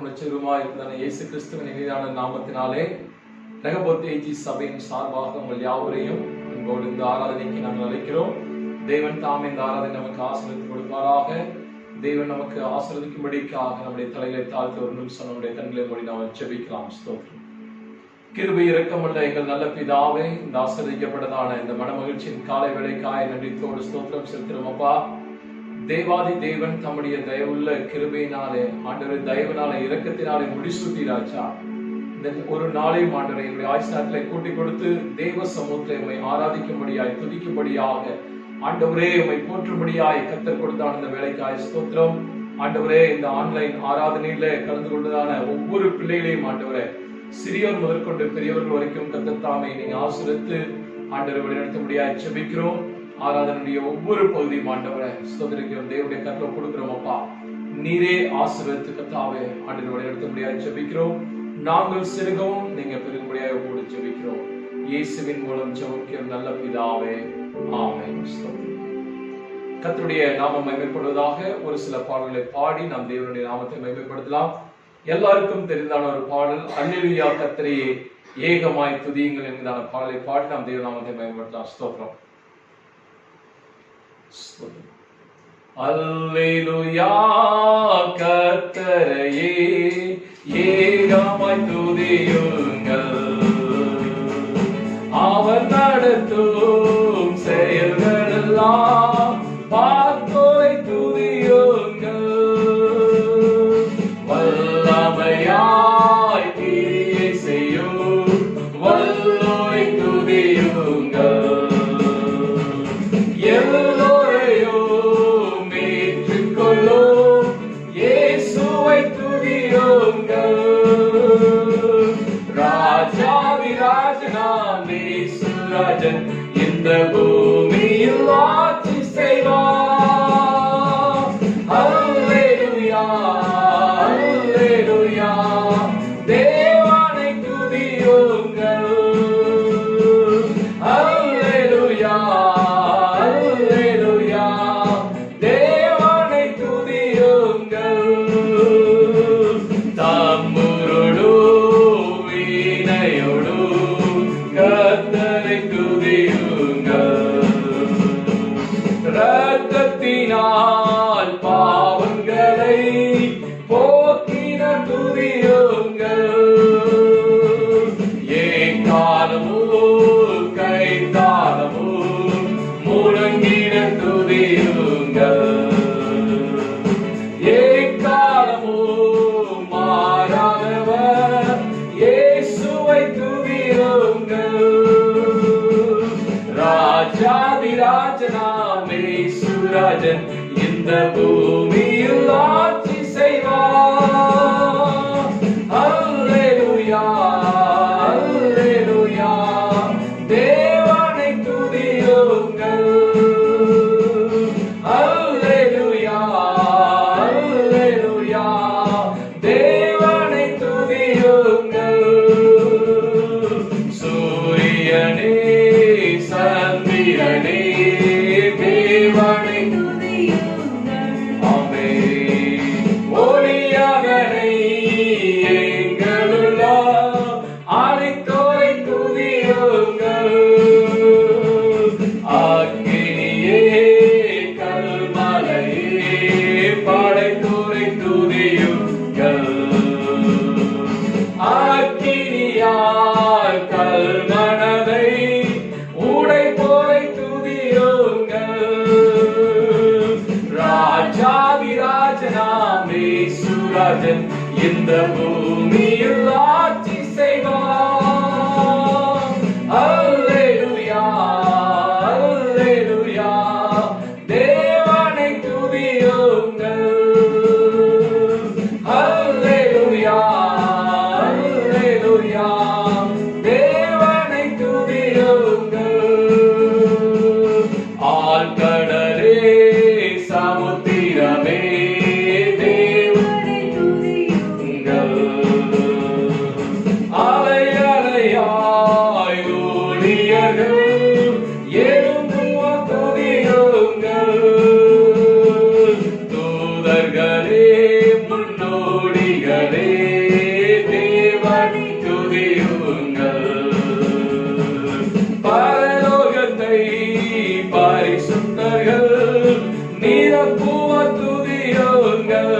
ரட்சகருமாயிருக்கிறதான இயேசு கிறிஸ்துவின் இனிதான நாமத்தினாலே ரெகபோத் ஏஜி சபையின் சார்பாக உங்கள் யாவரையும் உங்களோடு இந்த ஆராதனைக்கு நாங்கள் அழைக்கிறோம். தேவன் தாம் இந்த ஆராதனை நமக்கு ஆசீர்வதித்து கொடுப்பாராக. தேவன் நமக்கு ஆசீர்வதிக்கும்படிக்காக நம்முடைய தலைகளை தாழ்த்தி ஒரு நிமிஷம் நம்முடைய கண்களை மூடி நாம் ஜெபிக்கலாம். ஸ்தோத்திரம். கிருபை இரக்கமுள்ள எங்கள் நல்ல பிதாவே, இந்த ஆசீர்வதிக்கப்பட்டதான இந்த மனமகிழ்ச்சியின் காலை வேளைக்காய் நன்றியோடு ஸ்தோத்திரம் செலுத்துகிறோம். அப்பா, தேவாதி தேவன் தம்முடைய தயவுள்ள கிருபையினாலே ஆண்டவரே, தயவினாலே இரக்கத்தினாலே முடிசூட்டி ராஜா இந்த ஒரு நாளையும் ஆண்டவரை எங்களுடைய ஆயுஷ்நாட்களை கூட்டி கொடுத்து தேவ சமூகத்தை உம்மை ஆராதிக்கும்படியாய் துதிக்கும்படியாக ஆண்டவரே உம்மை போற்றும்படியாய் கர்த்தர் கொடுத்தான இந்த வேலைக்காய் ஸ்தோத்திரம். ஆண்டவரே, இந்த ஆன்லைன் ஆராதனையில கலந்து கொண்டதான ஒவ்வொரு பிள்ளைகளையும் ஆண்டவரே, சிறியோர் முதற்கொண்டு பெரியவர்கள் வரைக்கும் கர்த்தர் தாமே நீங்க ஆசீர்வதித்து ஆண்டவரை வழிநடத்தும்படியாய் ஜெபிக்கிறோம். ஆராதனுடைய ஒவ்வொரு பகுதியும் ஆண்டவரை ஸ்தோத்திரிக்கிறோம். தேவனுடைய கருத்துல கொடுக்கிறோம். அப்பா, நீரே ஆசீர்வதித்து கர்த்தாவே ஆண்டவரை வழிநடத்தும்படியாய் ஜெபிக்கிறோம். நாங்கள் சிறுகவும் நீங்க பெரும்படியாக கூட ஜெபிக்கிறோம். இயேசுவின் மூலம் ஜெபிக்கிறோம் நல்ல பிதாவே, ஆமென். கர்த்தருடைய நாமம் மகிமைப்படுவதாக. ஒரு சில பாடல்களை பாடி நாம் தேவனுடைய நாமத்தை மகிமைப்படுத்தலாம். எல்லாருக்கும் தெரிந்தான ஒரு பாடல், அல்லேலூயா கர்த்தரையே ஏகமாய் துதியுங்கள் என்கிறதான பாடலை பாடி நாம் தேவ நாமத்தை மகிமைப்படுத்தலாம். ஸ்தோத்திரம். அல்லேலூயா கர்த்தரையே ஏகமாய் துதியுங்கள், அவர் நடத்தும் செயல்களெல்லாம் பார்த்தோரை துதியுங்கள், வல்லமையாய் கிரியை செய்யும் வல்லோரை துதியுங்கள், எல்லோரையும் ஏற்றுக்கொள்ளும் இயேசுவை துதியுங்கள், ராஜாதிராஜனாம் இயேசுராஜன் இந்த பூமியில் ஆட்சி செய்வார். அல்லேலூயா அல்லேலூயா தேவனை துதியுங்கள், அல்லேலூயா அல்லேலூயா தேவனை துதியுங்கள், தம்புரோடு வீணையோடு கர்த்தரை துதியுங்கள், இரத்தத்தினால் பாவங்களை போக்கின துதியுங்கள், ஏகாலமும் கைத்தாளமும் முழங்கின துதியுங்கள், ஏகாலமும் மாறாதவர் இயேசுவை துதியுங்கள், ராஜாதிராஜனாம் இயேசுராஜன் இந்த பூமியில் ஆட்சி செய்வார். அல்லேலூயா அல்லேலூயா தேவனை துதியுங்கள், அல்லேலூயா அல்லேலூயா தேவனை துதியுங்கள், சூரியனே சந்திரனே தேவனை துதியுங்கள், ஆமென். ஒளியவனை எங்களுள்ள அனைத்தோரை துதியுங்கள், அக்கினியே கல்மலையே படைத்தோரை துதியுங்கள், அக்கினியால் கல்மனதை உடைப்போரை துதியுங்கள், ராஜாதிராஜனாம் இயேசுராஜன் இந்த பூமியில் ஆட்சி செய்வார். அல்லேலூயா அல்லேலூயா தேவனை துதியுங்கள், அல்லேலூயா அல்லேலூயா தேவனை துதியுங்கள், ஆழ்கடலே சமுத்திரமே தேவனை துதியுங்கள், அலை அலையாய் ஊழியர்கள் எழும்புவ துதியுங்கள், தூதர்களே முன்னோடிகளே பரிசுத்தர்கள் நிரப்புவ துதியுங்கள்.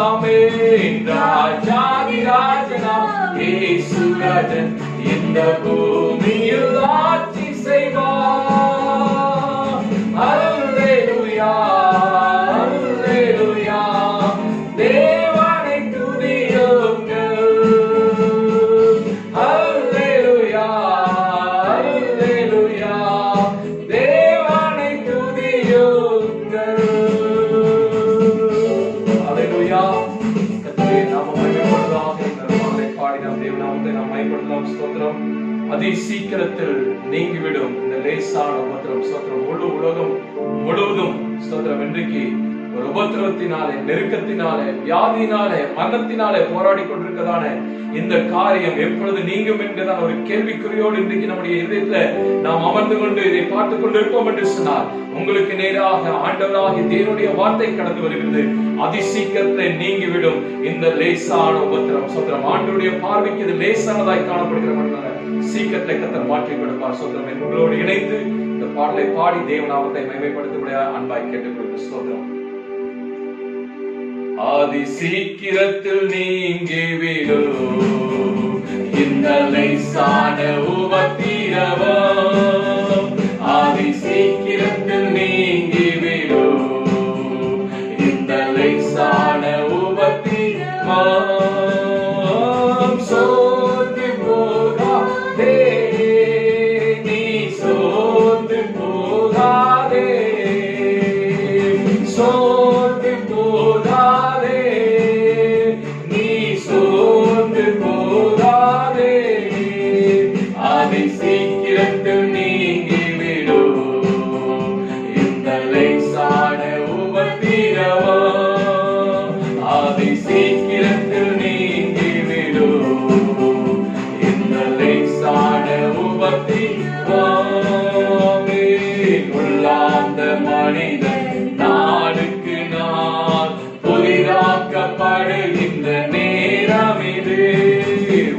ஆமென். ராஜாதி ராஜனாம் இயேசு ராஜன் இந்த பூமியில் ஆட்சி செய்வார். அல்லேலூயா அல்லேலூயா தேவனை துதியுங்கள். அல்லேலூயா அல்லேலூயா தேவனை துதியுங்கள். அல்லேலூயா. கர்த்தருடைய நாமம் மகிமைப்படுவதாக. இந்த பாடலை பாடி நாம் தேவ நாமத்தை நாம் மகிமைப்படுத்தலாம். ஸ்தோத்திரம். அதி சீக்கிரத்தில் நீங்கிவிடும் இந்த லேசான உபத்திரம். ஸ்தோத்திரம். முழு உலகம் முழுவதும் ஸ்தோத்திரம் இன்றைக்கு ஒரு உபத்திரத்தினாலே, நெருக்கத்தினாலே, வியாதியினாலே, மரணத்தினாலே போராடி கொண்டிருக்கிறதான இந்த காரியம் எப்பொழுது நீங்கும் என்கிறதான ஒரு கேள்விக்குறியோடு இன்றைக்கு நம்முடைய இதயத்துல நாம் அமர்ந்து கொண்டு இதை பார்த்துக் கொண்டிருப்போம் என்று சொன்னார். உங்களுக்கு நேராக ஆண்டவராகிய தேவனுடைய வார்த்தை கடந்து வருகிறது. அதிசீக்கிரத்திலே நீங்கிவிடும் இந்த லேசான உபத்திரம். ஸ்தோத்திரம். ஆண்டவருடைய பார்வைக்கு இது லேசானதாய் காணப்படுகிற சீக்கிரத்தை கர்த்தர் மாற்றி கொடுப்பார். ஸ்தோத்திரம். உங்களோடு இணைந்து இந்த பாடலை பாடி தேவநாமத்தை மகிமைப்படுத்தும்படியா அன்பாய் கேட்டுக்கொள்கிறேன். ஸ்தோத்திரம். ஆதி சீக்கிரத்தில் நீங்கிவிடும் இந்த லேசான உபத்திரவம். ஆதி சீக்கிரத்தில் நீங்கிவிடும் இந்த லேசான உபத்திரவம். சோர்ந்து போகாதே நீ, சோர்ந்து போகாதே, சோர்ந்து போகாதே நீ, சோர்ந்து போகாதே. ஆதி சீக்கிரத்தில் நீங்கிவிடும் இந்த லேசான உபத்திரவம். ஆதி சீக்கிரத்தில் நீங்கிவிடும் இந்த லேசான உபத்திரவம். உள்ளார்ந்த மனிதன் நாளுக்கு நாள் புதிதாக்கப்படுகின்ற நேரம் இது.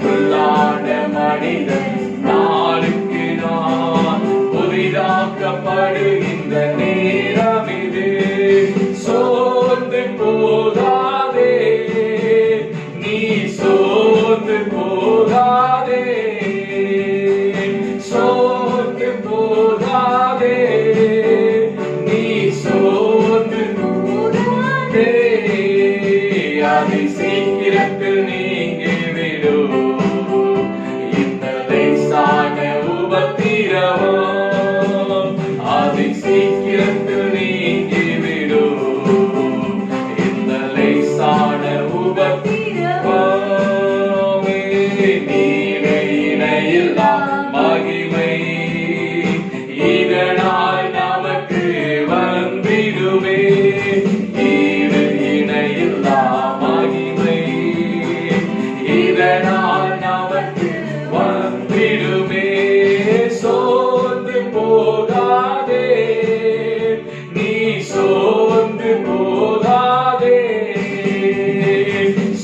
உள்ளார்ந்த மனிதன் நாளுக்கு நாள் புதிதாக்கப்படுகின்ற நேரம் இது. சோர்ந்து போகாதே நீ, சோர்ந்து போகாதே, சோர்ந்து போகாதே நீ, சோர்ந்து போகாதே. அதி சீக்கிரத்தில் நீங்கிவிடும் இந்த லேசான உபத்திரவம். அதி சீக்கிரத்தில் நீங்கிவிடும் இந்த லேசான உபத்திரவம். நீரை இணையில்லா மகிமை இதனால் நமக்கு வந்திடுமே. ஈடு இணையில்லா மகிமை இதனால் நமக்கு வந்திடுமே. சோர்ந்து போகாதே நீ, சோர்ந்து போகாதே,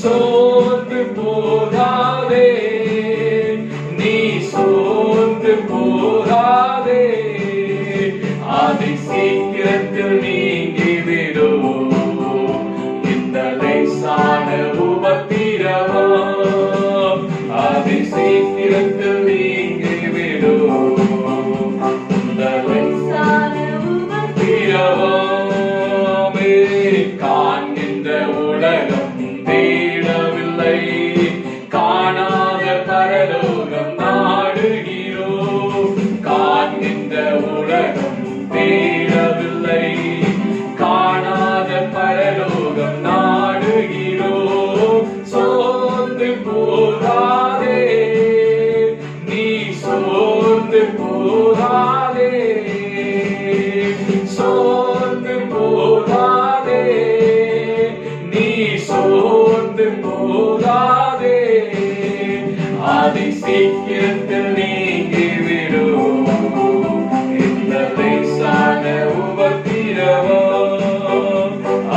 சோர்ந்து போகாதே நீ, சோர்ந்து போகாதே. ஆதி சீக்கிரத்தில் நீங்கிவிடும் இந்த லேசான உபத்திரவம். ஆதி சீக்கிரத்தில் நீங்கிவிடும் இந்த லேசான உபத்திரவம். காண்கின்ற உலகம் தேடவில்லை, காணாத பரலோகம் நாடுகிறோம். காண்கின்ற உலகம் தேடவில்லை, காணாத பரலோகம் நாடுகிறோம். சோர்ந்து போகாதே நீ, சோர்ந்து போகாதே, சோர்ந்து போகாதே நீ, சோர்ந்து போகாதே. ஆதி சீக்கிரத்தில் நீங்கிவிடும் இந்த லேசான உபத்திரவம்.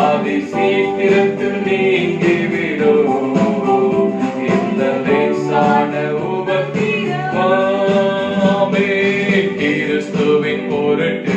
ஆதி சீக்கிரத்தில் நீங்கிவிடும் இந்த லேசான உபத்திரவம். கிறிஸ்துவின் பொருட்டு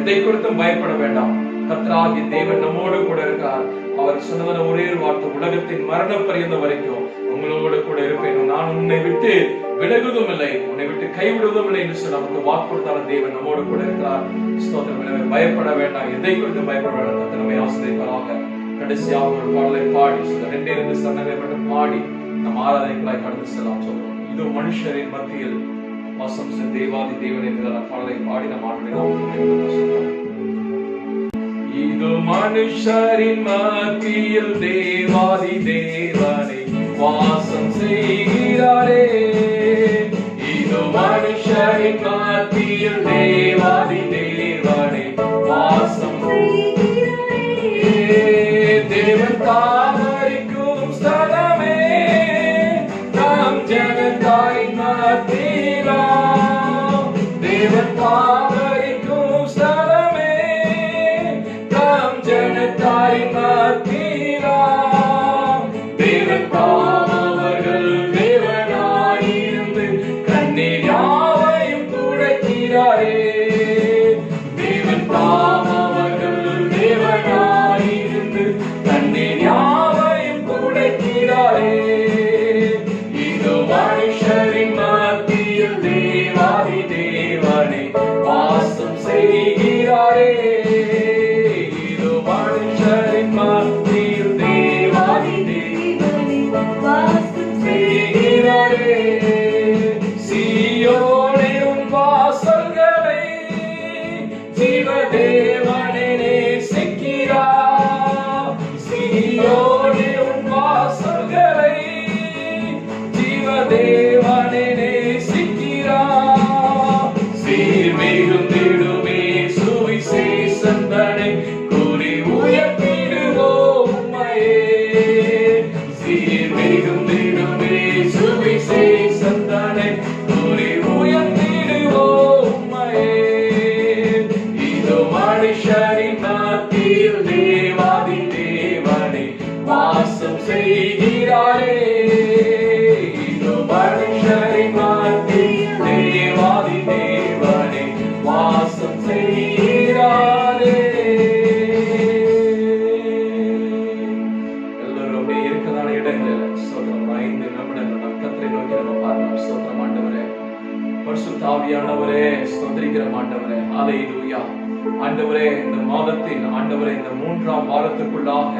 எதை குறித்தும் பயப்பட வேண்டாம். கர்த்தராகிய தேவன் நம்மோடு கூட இருக்கார். அவர் சொன்னதான ஒரே ஒரு வார்த்தை, உலகத்தின் மரண பரியந்தம் வரைக்கும் உங்களோடு கூட இருப்பேன், நான் உன்னை விட்டு விலகுவதும் இல்லை, உன்னை விட்டு கைவிடுவதும் இல்லை என்று சொல்லி நமக்கு வாக்கு கொடுத்தான தேவன் நம்மோடு கூட இருக்கிறார். ஸ்தோத்திரம். எனவே பயப்பட வேண்டாம், எதை குறித்தும் பயப்பட வேண்டாம். கர்த்தர் நம்மை ஆசீர்வதிப்பாராக. கடைசியாக ஒரு பாடலை பாடி சொல்ல 2 சரணங்களை மட்டும் பாடி நம் ஆராதனைகளாய் கடந்து செல்லாம் சொல்றோம். இது மனுஷரின் மத்தியில் வாசம் செய்யும் தேவாதி தேவன் என்கிற பாடலை பாடி நம் ஆண்டவரை சொல்றோம். இது மனுஷரின் மத்தியில் தேவாதி தேவனை வாசம் செய்கிறாரே. இது மனுஷரின் மத்தியில் தேவாதி தேவனை வாசம் செய்கிறாரே. தேவன் தாமரிக்கும் ஸ்தலமே, நாம் ஜனத்தாரின் மத்தியிலா. தேவன் தாமரிக்கும் ஸ்தலமே, நாம் ஜனத்தாரின் மத்தியிலா. தேவன் தாமவர்கள் தேவனாயிருந்து கண்ணீர் யாவையும் துடைக்கிறாரே. தேவன் தாமவர்கள் தேவனாயிருந்து கண்ணீர் யாவையும் துடைக்கிறாரே. இது மனுஷரின் மத்தியில் தேவாதி தேவனை வாசம் செய்கிறாரே. இது மனுஷரின் மத்தியில் தேவாதி தேவனை வாசம் செய்கிறாரே. சீயோனே உன் வாசல்களை ஜீவதேவனே நேசிக்கிறார். சீயோனே உன் வாசல்களை ஜீவதேவனே நேசிக்கிறார். சீர்மிகுந்திடுமே சுவிசேஷந்தனை கூறி உயர்த்திடுவோம் உம்மையே. சீர்மிகுந்திடுமே சுவிசேஷந்தனை கூறி உயர்த்திடுவோம் உம்மையே. இது மனுஷரின் மத்தியில் தேவாதி தேவனை வாசம் செய்கிறாரே. இது மனுஷரின் மத்தியில் தேவாதி தேவனை வாசம் செய்கிறாரே. எல்லாரும் அப்படியே இருக்கதான இடங்களில் ஸ்தோத்திரம். 5 நிமிடங்கள் நம் கர்த்தரை நோக்கி நம்ம பார்க்கலாம். ஸ்தோத்திரம் ஆண்டவரே, பரிசுத்த ஆவியானவரே, ஸ்தோத்திரிக்கிறோம் ஆண்டவரே. ஹல்லேலூயா. ஆண்டவரே, இந்த மாதத்தின் ஆண்டவரே இந்த 3ஆம் வாரத்துக்குள்ளாக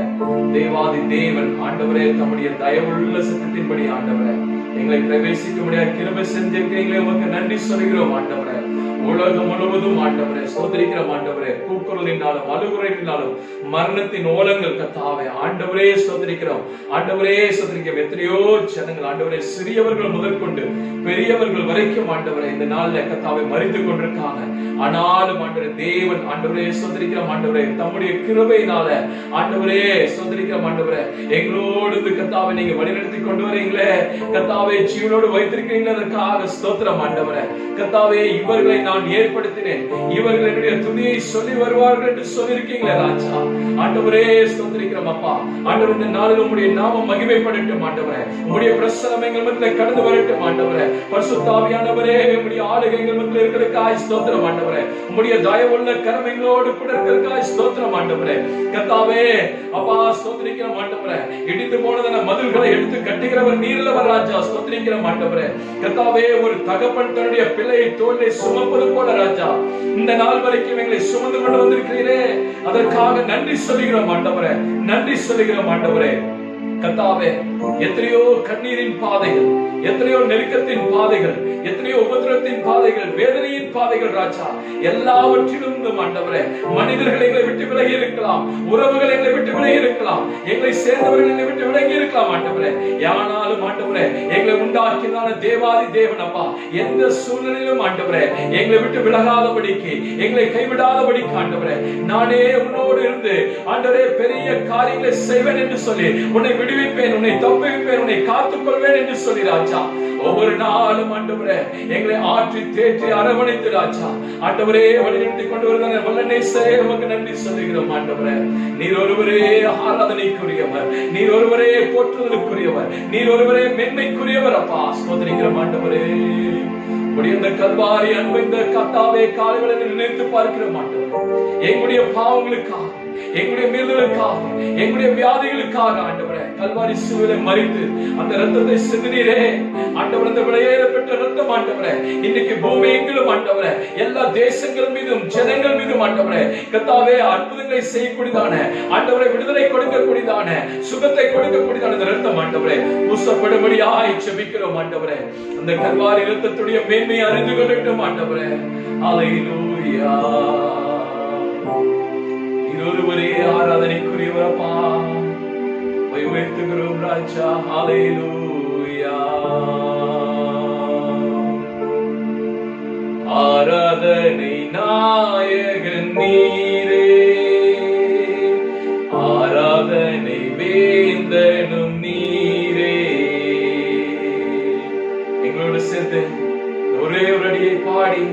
தேவாதி தேவன் ஆண்டவரே தம்முடைய தயவுள்ள சித்தத்தின்படி ஆண்டவரே எங்களை பிரவேசிக்க முடியாத கிருபை செஞ்சிருக்கிறீங்களே, உமக்கு நன்றி சொல்கிறோம் ஆண்டவரே. உலகம் முழுவதும் ஆண்டவரே ஸ்தோத்திரிக்கிறோம் ஆண்டவரே. கூக்குரலினாலும் அழுகுறையினாலும் மரணத்தின் ஓலங்கள் கர்த்தாவே ஆண்டவரே ஸ்தோத்திரிக்கிறோம். ஆண்டவரே ஸ்தோத்திரிக்கிறோம். எத்தனையோ ஜனங்கள் ஆண்டவரே சிறியவர்கள் முதற்கொண்டு பெரியவர்கள் வரைக்கும் ஆண்டவரே இந்த நாள்ல கர்த்தாவே மரித்து கொண்டிருக்காங்க. ஆனாலும் ஆண்டவரே தேவன் ஆண்டவரே ஸ்தோத்திரிக்கிறோம் ஆண்டவரே தம்முடைய கிருபையினால ஆண்டவரே ஸ்தோத்திரிக்கிறோம் ஆண்டவரே எங்களோடு கர்த்தாவே நீங்க வழிநடத்தி கொண்டு வரீங்களே கர்த்தாவே, ஜீவனோடு வைத்திருக்கிறீங்களே, அதற்காக ஸ்தோத்திரம் ஆண்டவரே. கர்த்தாவே, இவர்களை நான் ஏற்படுத்தினேன், இவர்கள் என்னுடைய துதியை சொல்லி வருவார்கள் என்று சொல்லியிருக்கீங்களே ராஜா. ஆண்டவரே ஸ்தோத்திரிக்கிறோம் அப்பா. ஆண்டவரே, இந்த நாளில் உம்முடைய நாமம் மகிமைப்படட்டும் ஆண்டவரே. உம்முடைய பிரசன்னம் எங்கள் மத்தியிலே கடந்து வரட்டும் ஆண்டவரே. பரிசுத்த ஆவியானவரே, உம்முடைய ஆளுகை எங்கள் மத்தியிலே இருக்கிறதுக்காய் ஸ்தோத்திரம் ஆண்டவரே. உம்முடைய தயவுள்ள கரம் எங்களோடு கூட இருக்கிறதுக்காய் ஸ்தோத்திரம் ஆண்டவரே. கர்த்தாவே அப்பா ஸ்தோத்திரிக்கிறோம் ஆண்டவரே. இடிந்து போனதான மதில்களை எடுத்து கட்டுகிறவர் நீரல்லவர் ராஜா. ஸ்தோத்திரிக்கிறோம் ஆண்டவரே. கர்த்தாவே, ஒரு தகப்பன் தன்னுடைய பிள்ளையை தோளிலே சுமப்பது போல ராஜா இந்த நாள் வரைக்கும் எங்களை சுமந்து கொண்டு வந்திருக்கிறீரே, அதற்காக நன்றி சொல்லுகிறோம் ஆண்டவரே. நன்றி சொல்லுகிறோம் ஆண்டவரே. கர்த்தாவே, எத்தனையோ கண்ணீரின் பாதைகள், எத்தனையோ நெருக்கத்தின் பாதைகள், எத்தனையோ உபத்திரத்தின் பாதைகள், வேதனையின் பாதைகள் ராஜா, எல்லாவற்றிலும் ஆண்டவரே மனிதர்கள் எங்களை விட்டு விலகி இருக்கலாம், உறவுகள் எங்களை விட்டு விலகி இருக்கலாம், எங்களை சேர்ந்தவர்கள் எங்களை விட்டு விலகி இருக்கலாம் ஆண்டவரே. ஆனாலும் ஆண்டவரே எங்களை உண்டாக்கியதான தேவாதி தேவன் அப்பா எந்த சூழ்நிலையிலும் ஆண்டவரே எங்களை விட்டு விலகாதபடிக்கு, எங்களை கைவிடாதபடிக்கு ஆண்டவரே நானே உன்னோடு இருந்து ஆண்டவரே பெரிய காரியங்களை செய்வேன் என்று சொல்லி உன்னை விடுவிப்பேன், உன்னை தப்புவிப்பேன், உன்னை காத்துக் கொள்வேன் என்று சொல்லி ராஜா ஒவ்வொரு நாளும் ஆண்டவரே எங்களை ஆற்றி தேற்றி அரவணைத்து ராஜா ஆண்டவரே வழிநடத்தி கொண்டு வருகிற வல்லநேசரே உமக்கு நன்றி சொல்லுகிறோம் ஆண்டவரே. நீர் ஒருவரே ஆராதனைக்குரியவர், நீர் ஒருவரே போற்றுதலுக்குரியவர், நீர் ஒருவரே மென்மைக்குரியவர் அப்பா. ஸ்தோத்திரிக்கிறோம் ஆண்டவரே. இந்த கல்வாரி அன்பு இந்த கர்த்தாவே காலைகளை நினைத்து பார்க்கிற மாட்டோம். எங்களுடைய பாவங்களுக்காக, எங்களுடைய மீறுதலுக்காக, எங்களுடைய வியாதிகளுக்காக ஆண்டவரே கல்வாரி சிலுவையிலே மரித்து அந்த ரத்தத்தை சிந்தினீரே ஆண்டவரே. அந்த விலையேறப்பட்ட ரத்தம் ஆண்டவரே இன்னைக்கு பூமி எங்கிலும் ஆண்டவரே எல்லா தேசங்கள் மீதும் ஜனங்கள் மீதும் ஆண்டவரே கர்த்தாவே அற்புதங்களை செய்யக்கூடியதான ஆண்டவரே விடுதலை கொடுக்கக்கூடியதான சுகத்தை கொடுக்கக்கூடியதான இந்த ரத்தம் ஆண்டவரே பூசப்படும்படியாய் ஜெபிக்கிறோம் ஆண்டவரே. அந்த கல்வாரி ரத்தத்துடைய மேன்மையை அறிந்து கொள்ளட்டும் ஆண்டவரே. ஹல்லேலூயா. ஒருவரே ஆராதனைக்குரியவரப்பா, உயர்த்துகிறோம் ராஜா. ஹல்லேலூயா. ஆராதனை நாயகன் நீரே, ஆராதனை வேந்தனும் நீரே. எங்களோடு சேர்ந்து ஒரே ஒரு அடியை பாடி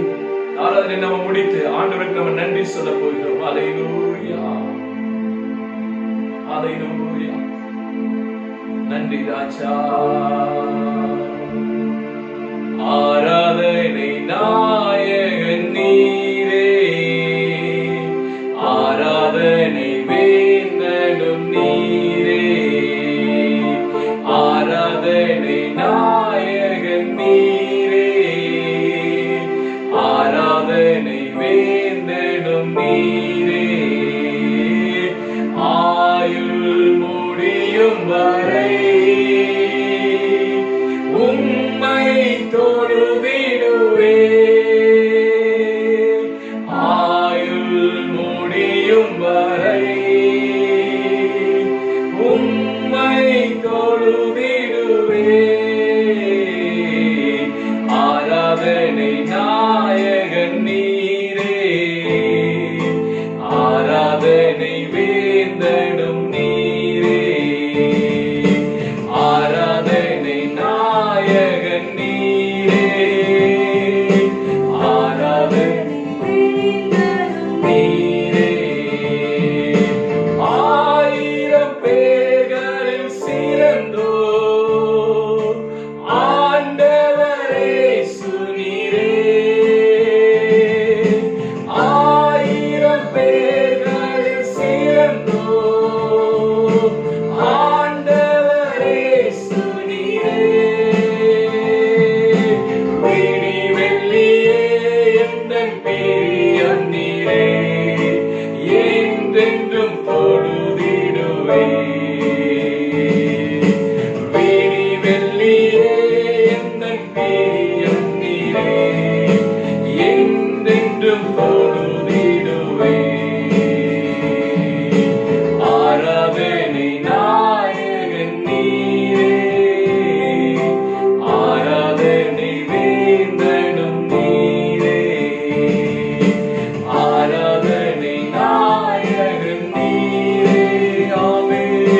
ஆராதனை நம்ம முடித்து ஆண்டவருக்கு நம்ம நன்றி சொல்ல போகிறோம். ஹல்லேலூயா, ஹல்லேலூயா. நன்றி ராஜா. ஆராதனை நாயகன் நீரே, ஆராதனை வேந்தனும் நீரே, ஆராதனை நாயகன் நீரே, ஆராதனை வேந்தனும் நீரே. ஆயுள் முடியும் வரை உம்மை தொழுதிடுவே, ஆயுள் முடியும் வரை உம்மை தொழுதிடுவே. ஆராதனை நாயகன் நீரே, ஆராதனை வேந்தனும் நீரே, ஆராதனை நாயகன் நீரே, ஆராதனை வேந்தனும் நீரே. ஆயிரம் பேர்களில் சிறந்தோர் ஆண்டவரே சுனீரே, ஆயிரம் பேர்களில் சிறந்தோர் ஆண்டவரே சுனீரே. விடி வெள்ளியே எந்தன் பிரியம் நீரே, என்றென்றும் தொழுதிடுவே. விடி வெள்ளியே எந்தன் பிரியம் நீரே, என்றென்றும் தொழுதிடுவே. ஆராதனை நாயகன் நீரே, ஆராதனை வேந்தனும் நீரே, ஆராதனை நாயகன் நீரே. ஆமென்.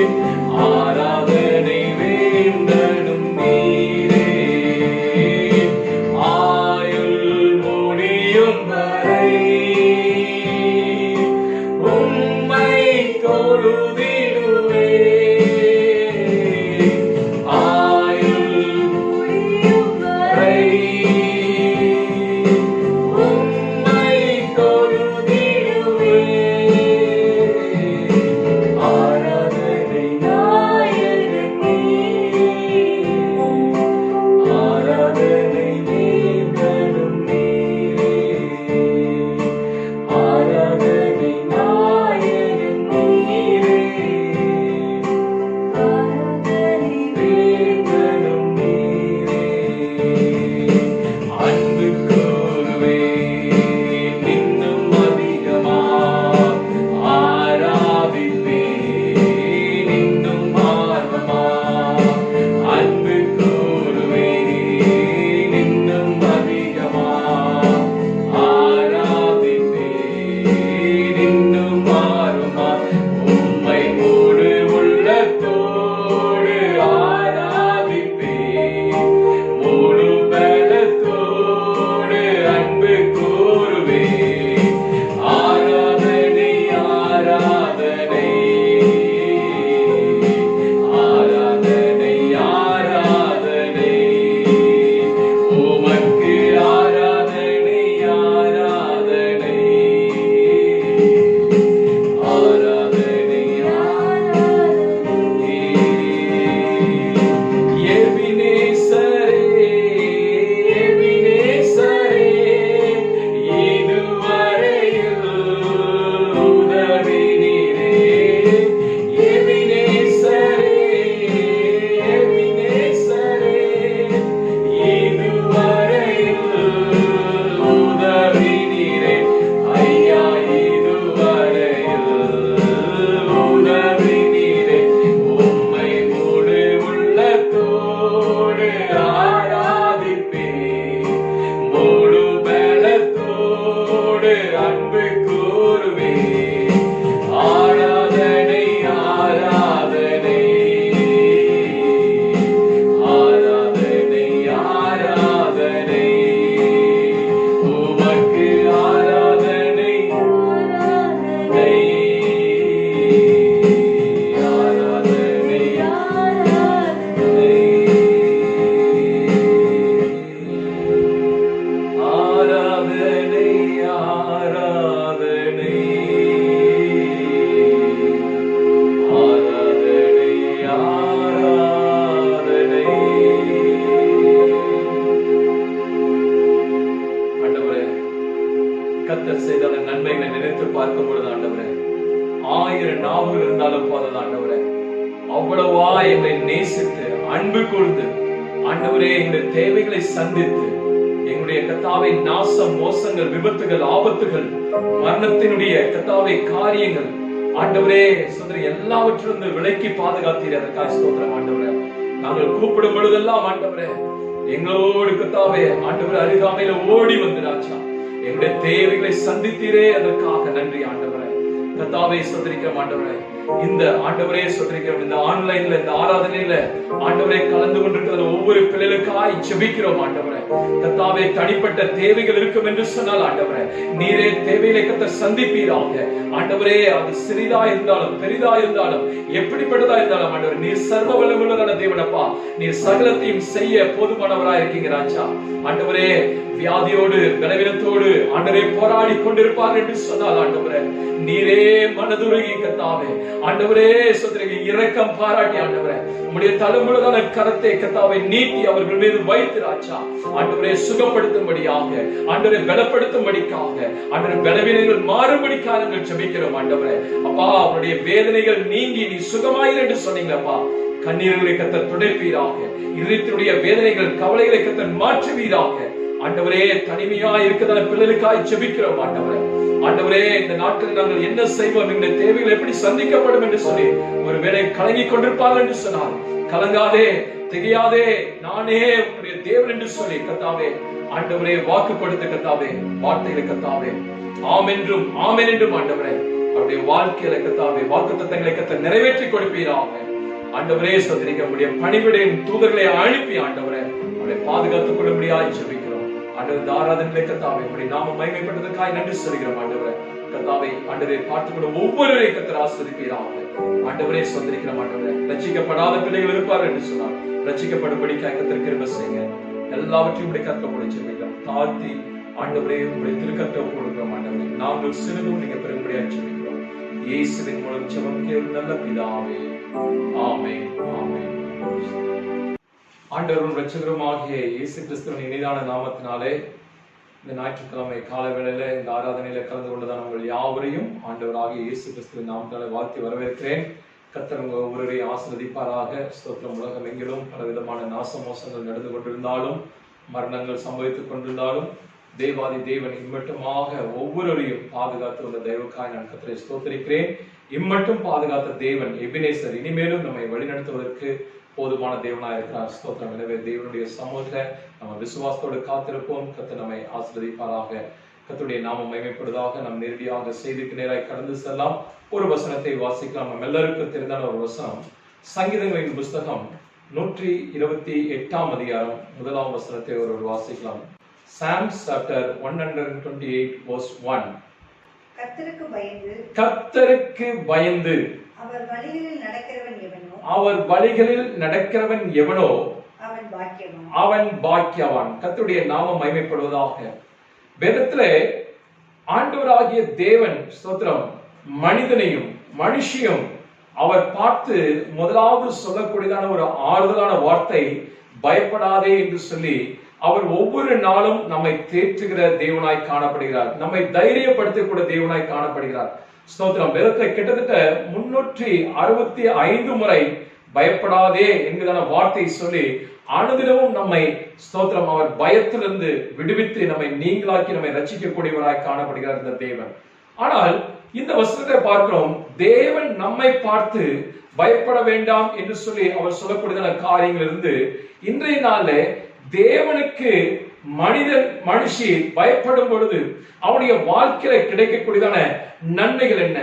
பொழுது ஆண்டவரே அவ்வளவா எங்களை நேசித்து அன்பு கூர்ந்து ஆண்டவரே எங்களுடைய தேவைகளை சந்தித்து எங்களுடைய கர்த்தாவே நாசம், மோசங்கள், விபத்துகள், ஆபத்துகள், மரணத்தினுடைய கர்த்தாவே காரியங்கள் ஆண்டவரே சோதனை எல்லாவற்றிலிருந்து விலக்கி பாதுகாத்தீர். அதற்காக ஸ்தோத்திரம் ஆண்டவரே. நாங்கள் கூப்பிடும் பொழுதெல்லாம் ஆண்டவரே எங்களோடு கர்த்தாவே ஆண்டவரே அருகாமையில ஓடி வந்து ராஜா எங்களுடைய தேவைகளை சந்தித்தீரே, அதற்காக நன்றி ஆண்டவரே. கர்த்தாவே ஸ்தோத்திரிக்கிறோம் ஆண்டவரே. இந்த ஆண்டவரே ஸ்தோத்திரிக்கிறோம். இந்த ஆன்லைன்ல இந்த ஆராதனையில ஆண்டவரே கலந்து கொண்டிருக்கிற ஒவ்வொரு பிள்ளைகளுக்காய் ஜெபிக்கிறோம் ஆண்டவரே. கர்த்தாவே தனிப்பட்ட தேவைகள் இருக்கும் என்று சொன்னால் ஆண்டவரே நீரே தேவைகளை கர்த்தர் சந்திப்பீராக ஆண்டவரே. அது சிறிதா இருந்தாலும் பெரிதா இருந்தாலும் எப்படிப்பட்டதா இருந்தாலும் ஆண்டவரே நீர் சர்வ வல்லமையுள்ள தேவனப்பா. நீர் சகலத்தையும் செய்ய போதுமானவராய் இருக்கீங்க ராஜா. ஆண்டவரே வியாதியோடு பலவீனத்தோடு ஆண்டவரே போராடி கொண்டிருப்பார் என்று சொன்னால் ஆண்டவரே நீரே மனதுருகி கர்த்தாவே ஆண்டவரே சோதரிக்கு இரக்கம் பாராட்டி ஆண்டவரே உம்முடைய தழும்புள்ளதான கரத்தை கர்த்தாவே நீட்டி அவர்கள் மீது வைத்து ராஜா ஆண்டவரே சுகப்படுத்தும்படியாக ஆண்டவரை பலப்படுத்தும்படிக்காக ஆண்டவரை பலவீனங்கள் மாறும்படிக்காக நாங்கள் ஜெபிக்கிறோம் ஆண்டவரே. அப்பா அவருடைய வேதனைகள் நீங்கி நீ சுகமாயிரு என்று சொன்னீங்களப்பா. கண்ணீர்களை கர்த்தர் துடைப்பீராக. இதயத்தினுடைய வேதனைகள் கவலைகளை கர்த்தர் மாற்றுவீராக. ஆண்டவரே தனிமையா இருக்கிறதான பிள்ளைகளுக்காய் ஜெபிக்கிறோம் ஆண்டவரே. ஆண்டவரே இந்த நாட்களில் நாங்கள் என்ன செய்வோம், இந்த தேவைகள் எப்படி சந்திக்கப்படும் என்று சொல்லி ஒருவேளை கலங்கி கொண்டிருப்பார்கள் என்று சொன்னால் கலங்காதே, திகையாதே, நானே உங்களுடைய தேவன் என்று சொல்லி கர்த்தாவே ஆண்டவரே வாக்கு கொடுத்த கர்த்தாவே வார்த்தைகளை கர்த்தாவே ஆம் என்றும் ஆமென் என்றும் ஆண்டவரே அவருடைய வாழ்க்கையில கர்த்தாவே வாக்குத்தத்தங்களை கர்த்தர் நிறைவேற்றி கொடுப்பீராக. ஆண்டவரே சோதரிக்க முடிய பணிவிடையும் தூதர்களை அனுப்பி ஆண்டவரே அவரை பாதுகாத்துக் கொள்ளும்படியாய் ஜெபிக்கிறோம் ஆண்டவர். ஆராதனை கர்த்தாவே இப்படி நாம மகிமைப்பட்டதற்காக நன்றி சொல்கிறோம் ஆண்டவரே. கர்த்தாவே ஆண்டவரை பார்த்துக்கொண்டு ஒவ்வொருவரை கர்த்தர் ஆசீர்வதிப்பீராக. ஆண்டவரே சோதரிக்கிறோம் ஆண்டவரே. ரட்சிக்கப்படாத பிள்ளைகள் இருப்பார் என்று சொன்னார். ரட்சிக்கப்படும்படிக்காக கர்த்தர் கிருபை செய்யுங்க. எல்லாவற்றையும் உடைய கர்த்தர் கொடுக்கிறோம். தாழ்த்தி ஆண்டவரே உங்களுடைய திருக்கர்த்தர் கொடுக்கிறோம் ஆண்டவரே. நாங்கள் சிறிதும் நீங்க பெரும்படியாக ஜெபிக்கிறோம். இயேசுவின் மூலம் ஜெபம் கேளும் நல்ல பிதாவே. ஆமென் ஆமென். ஆண்டவரும் இரட்சகருமாகிய இயேசு கிறிஸ்துவின் இனிதான நாமத்தினாலே இந்த ஞாயிற்றுக்கிழமை கால வேளையில இந்த ஆராதனையில கலந்து கொண்டதான் உங்கள் யாவரையும் ஆண்டவராகிய இயேசு கிறிஸ்துவின் நாமத்தினாலே வாழ்த்தி வரவேற்கிறேன். கர்த்தர் உங்க ஒவ்வொருவரையும் ஆசீர்வதிப்பாராக. ஸ்தோத்திரம். உலகம் எங்கிலும் பலவிதமான நாசமோசங்கள் நடந்து கொண்டிருந்தாலும் மரணங்கள் சம்பவித்துக் கொண்டிருந்தாலும் தேவாதி தேவன் இம்மட்டுமாக ஒவ்வொருவரையும் பாதுகாத்து வந்த தெய்வக்காய் நான் கர்த்தரை ஸ்தோத்திரிக்கிறேன். இம்மட்டும் பாதுகாத்த தேவன் எபினேசர் இனிமேலும் நம்மை வழிநடத்துவதற்கு போதுமான தேவனாய் இருக்கிறார். ஸ்தோத்திரம். எனவே தேவனுடைய சமூகத்தை நம்ம விசுவாசத்தோடு காத்திருப்போம். கர்த்தர் நம்மை ஆசீர்வதிப்பாராக. கர்த்தருடைய நாமம் மகிமைப்படுவதாக. நாம் நேரடியாக செய்திக்கு நேராய் கடந்து செல்லலாம். ஒரு வசனத்தை வாசிக்கலாம். நம்ம எல்லாருக்கும் தெரிந்தான ஒரு வசனம் சங்கீதங்களின் புஸ்தகம் 128 அதிகாரம் 1 வசனத்தை ஒரு வாசிக்கலாம். Psalms chapter 128 verse 1. கர்த்தருக்கு பயந்து அவர் வழிகளில் நடக்கிறவன் எவனோ அவன் பாக்கியவான். கர்த்தருடைய நாமம் மகிமைப்படுவதாக. வேதத்திலே ஆண்டவராகிய தேவன் ஸ்தோத்திரம் மனிதனையும் மனுஷியும் அவர் பார்த்து முதலாவது சொல்லக்கூடியதான ஒரு ஆறுதலான வார்த்தை பயப்படாதே என்று சொல்லி அவர் ஒவ்வொரு நாளும் நம்மை தேற்றுகிற தேவனாய் காணப்படுகிறார். நம்மை தைரியப்படுத்தக்கூடிய தேவனாய் காணப்படுகிறார். ஸ்தோத்திரம். வேதத்தை கிட்டத்தட்ட 365 முறை பயப்படாதே என்கிறதான வார்த்தை சொல்லி அனுதினமும் நம்மை ஸ்தோத்திரம் அவர் பயத்திலிருந்து விடுவித்து நம்மை நீங்களாக்கி நம்மை ரட்சிக்கக்கூடியவராய் காணப்படுகிறார் இந்த தேவன். ஆனால் இந்த வசனத்தை பார்க்கிறோம், தேவன் நம்மை பார்த்து பயப்பட வேண்டாம் என்று சொல்லி அவர் சொல்லக்கூடியதான காரியங்கள் இருந்து இன்றைய நாள்ல தேவனுக்கு மனுஷி பயப்படும் பொழுது அவனுடைய வாழ்க்கையில கிடைக்கக்கூடியதான நன்மைகள் என்ன,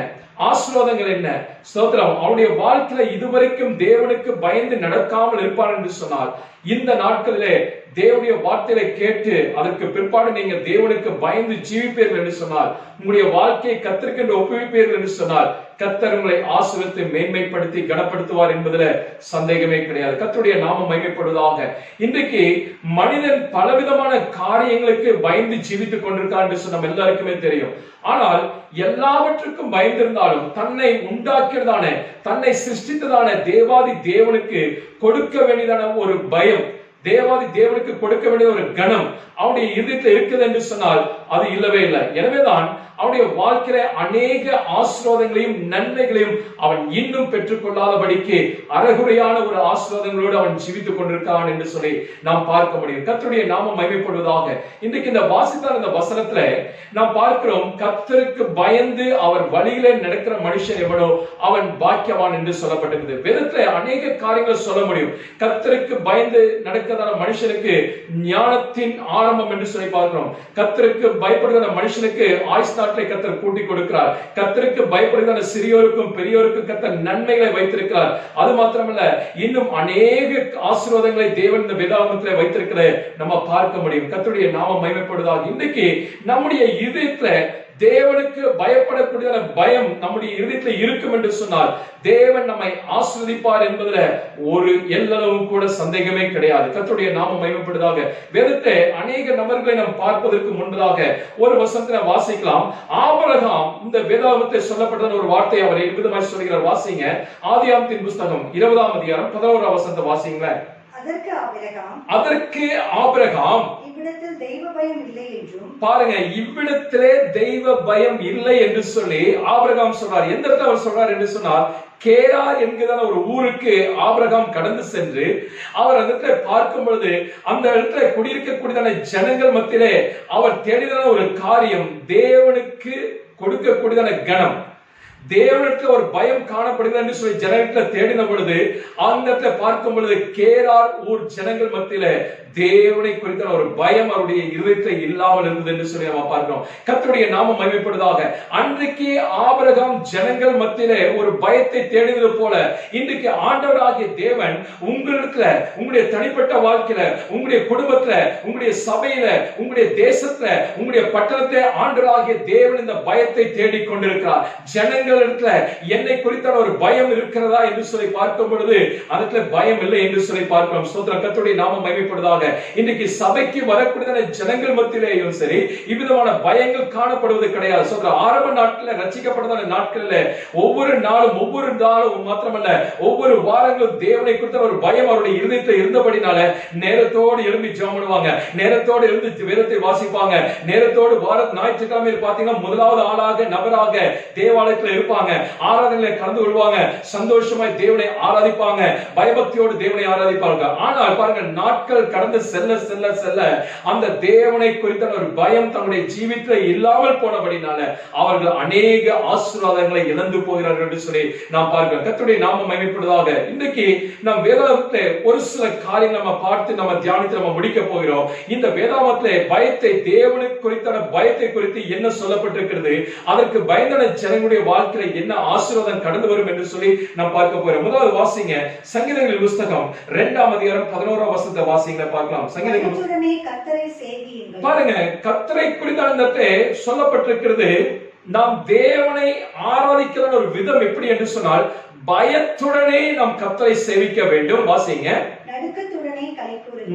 ஆசீர்வாதங்கள் என்ன? ஸ்தோத்திரம். அவனுடைய வாழ்க்கையில இதுவரைக்கும் தேவனுக்கு பயந்து நடக்காமல் இருப்பார் என்று சொன்னால் இந்த நாட்களிலே தேவனுடைய வார்த்தையை கேட்டு அதற்கு பிற்பாடு நீங்க தேவனுக்கு பயந்து ஜீவிப்பீர்கள் என்று சொன்னால், உங்களுடைய வாழ்க்கையை கர்த்தருக்கு ஒப்புவிப்பீர்கள் என்று சொன்னால் கர்த்தர் உங்களை ஆசீர்வதித்து மேன்மைப்படுத்தி கனப்படுத்துவார் என்பதுல சந்தேகமே கிடையாது. கர்த்தருடைய நாமம் மகிமைப்படுவதாக. இன்றைக்கு மனிதன் பலவிதமான காரியங்களுக்கு பயந்து ஜீவித்துக் கொண்டிருக்கார் என்று நம்ம எல்லாருக்குமே தெரியும். ஆனால் எல்லாவற்றுக்கும் பயந்திருந்தாலும் தன்னை உண்டாக்கிறதான தன்னை சிருஷ்டித்ததான தேவாதி தேவனுக்கு கொடுக்க வேண்டியதான ஒரு பயம், தேவாதி தேவனுக்கு கொடுக்க வேண்டிய ஒரு கணம் அவனுடைய இதயத்தில் இருக்குது என்று சொன்னால் அது இல்லவே இல்லை. எனவேதான் அவனுடைய வாழ்க்கையில அநேக ஆசீர்வாதங்களையும் நன்மைகளையும் அவன் இன்னும் பெற்றுக் கொள்ளாதபடிக்கு அறகுறையான ஒரு ஆசீர்வாதங்களோடு அவன் ஜீவித்துக் கொண்டிருக்கான் என்று சொல்லி நாம் பார்க்க முடியும். கர்த்தருடைய நாமம் மகிமைப்படுவதாக. இன்றைக்கு இந்த வாசித்தான இந்த வசனத்துல நாம் பார்க்கிறோம், கர்த்தருக்கு பயந்து அவர் வழியிலே நடக்கிற மனுஷன் எவனோ அவன் பாக்கியவான் என்று சொல்லப்பட்டிருக்கிறது. வேதத்துல அநேக காரியங்களை சொல்ல முடியும். கர்த்தருக்கு பயந்து நடக்கிறதான மனுஷனுக்கு ஞானத்தின் ஆரம்பம் என்று சொல்லி பார்க்கிறோம். கர்த்தருக்கு பயப்படுகிற மனுஷனுக்கு ஆயுசு நாட்களை கர்த்தர் கூட்டி கொடுக்கிறார். கர்த்தருக்கு பயப்படுகிற சிறியோருக்கும் பெரியோருக்கும் கர்த்தர் நன்மைகளை வைத்திருக்கிறார். அது மாத்திரமல்ல, இன்னும் அநேக ஆசீர்வாதங்களை தேவன் இந்த வேதாகமத்திலே வைத்திருக்கிறதை நம்ம பார்க்க முடியும். கர்த்தருடைய நாமம் மகிமைப்படுவதாக. இன்றைக்கு நம்முடைய இதயத்துல தேவனுக்கு பயப்படக்கூடிய பயம் நம்முடைய இதயத்தில் இருக்கும் என்று சொன்னால் தேவன் நம்மை ஆசீர்வதிப்பார் என்பதுல ஒரு எல்லளவும் கூட சந்தேகமே கிடையாது. கர்த்தருடைய நாமம் மகிமைப்படுவதாக. வேதத்தை அநேக நபர்களை நாம் பார்ப்பதற்கு முன்பதாக ஒரு வசனத்தை வாசிக்கலாம். ஆபிரகாம் இந்த வேதாகமத்தில் சொல்லப்பட்ட ஒரு வார்த்தை அவர் விதமாக சொல்கிறார். வாசிங்க, ஆதியாகமத்தின் புத்தகம் 20ஆம் அதிகாரம் 11ஆம் வசனத்தை வாசிங்களேன். அதற்கு ஆபிரகாம் இவ்விடத்தில் தெய்வ பயம் இல்லை என்றும், பாருங்க, இவ்விடத்திலே தெய்வ பயம் இல்லை என்று சொல்லி ஆபிரகாம் சொல்றார். எந்த இடத்துல அவர் சொல்றார் என்று சொன்னால், கேரார் என்கிற ஒரு ஊருக்கு ஆபிரகாம் கடந்து சென்று அவர் அந்த இடத்துல பார்க்கும் பொழுது அந்த இடத்துல குடியிருக்கக்கூடியதான ஜனங்கள் மத்தியிலே அவர் தேடின ஒரு காரியம் தேவனுக்கு கொடுக்கக்கூடியதான கணம், தேவனிடத்தில் ஒரு பயம் காணப்படுகிறது என்று சொல்லி ஜனங்களை தேடின பொழுது அந்த இடத்துல பார்க்கும் பொழுது கேரார் ஊர் ஜனங்கள் மத்தியில தேவனை குறித்த ஒரு பயம் அவருடைய இருதயத்தில் இல்லாமல் இருந்தது என்று சொல்லி நம்ம பார்க்கிறோம். கர்த்தருடைய நாமம் மகிமைப்படுவதாக. அன்றைக்கு ஆபிரகாம் ஜனங்கள் மத்தியிலே ஒரு பயத்தை தேடினது போல இன்றைக்கு ஆண்டவராகிய தேவன் உங்களிடத்துல, உங்களுடைய தனிப்பட்ட வாழ்க்கையில, உங்களுடைய குடும்பத்துல, உங்களுடைய சபையில, உங்களுடைய தேசத்துல, உங்களுடைய பட்டணத்தை ஆண்டவராகிய தேவன் இந்த பயத்தை தேடிக் கொண்டிருக்கிறார். ஜனங்களிடத்துல என்னை குறித்த ஒரு பயம் இருக்கிறதா என்று சொல்லி பார்க்கும் பொழுது அதுல பயம் இல்லை என்று சொல்லி பார்க்கிறோம். ஸ்தோத்திரம். கர்த்தருடைய நாமம் மகிமைப்படுவதாக. இன்னைக்கு சபைக்கு வரக்கூடிய ஜனங்கள் மத்தியிலேயும் சரி இவ்விதமான பயங்கள் காணப்படுவது கிடையாது. சொல்ற ஆரம்ப நாட்களில் ரட்சிக்கப்பட்ட நாட்களில் ஒவ்வொரு நாளும் மாத்திரமல்ல ஒவ்வொரு வாரங்களும் தேவனை குறித்த ஒரு பயம் அவருடைய இருதயத்தில் இருந்தபடினால நேரத்தோடு எழும்பி ஜெபம் பண்ணுவாங்க, நேரத்தோடு எழுந்து வேதத்தை வாசிப்பாங்க, நேரத்தோடு ஞாயிற்றுக்கிழமை பாத்தீங்கன்னா முதலாவது ஆளாக நபராக தேவாலயத்தில் இருப்பாங்க, ஆராதனையில கலந்து கொள்வாங்க, சந்தோஷமாய் தேவனை ஆராதிப்பாங்க, பயபக்தியோடு தேவனை ஆராதிப்பாங்க. ஆனால் பாருங்க, நாட்கள் கடந்து செல்ல செல்ல செல்ல அந்த தேவனை குறித்த ஒரு பயம் தன்னுடைய ஜீவிதத்தில் இல்லாமல் போனபடினால அவர்கள் அநேக ஆசீர்வாதங்களை இழந்து போகிறார்கள் என்று சொல்லி நாம் பார்க்கிறோம். கர்த்தருடைய நாமம் மகிமைப்படுவதாக. இன்றைக்கு நாம் வேதாகமத்திலே ஒரு சில காரியங்களை நம்ம பார்த்து நம்ம தியானித்து நம்ம முடிக்க போகிறோம். இந்த வேதாகமத்திலே பயத்தை, தேவனுக்கு குறித்த பயத்தை குறித்து என்ன சொல்லப்பட்டிருக்கிறது, அதற்கு பயந்தான ஜனங்களுடைய வாழ்க்கையில என்ன ஆசீர்வாதம் கடந்து வரும் என்று சொல்லி நாம் பார்க்க போகிறோம். முதலாவது வாசிங்க, சங்கீதங்களின் புத்தகம் 2ஆம் அதிகாரம் 11ஆம் வசனத்தை வாசிங்க பார்க்கலாம். பாருங்க, கர்த்தரை குறித்த சொல்லப்பட்டிருக்கிறது. நாம் தேவனை ஆராதிக்கிற ஒரு விதம் எப்படி என்று சொன்னால் பயத்துடனே நாம் கர்த்தரை சேவிக்க வேண்டும். வாசிங்க,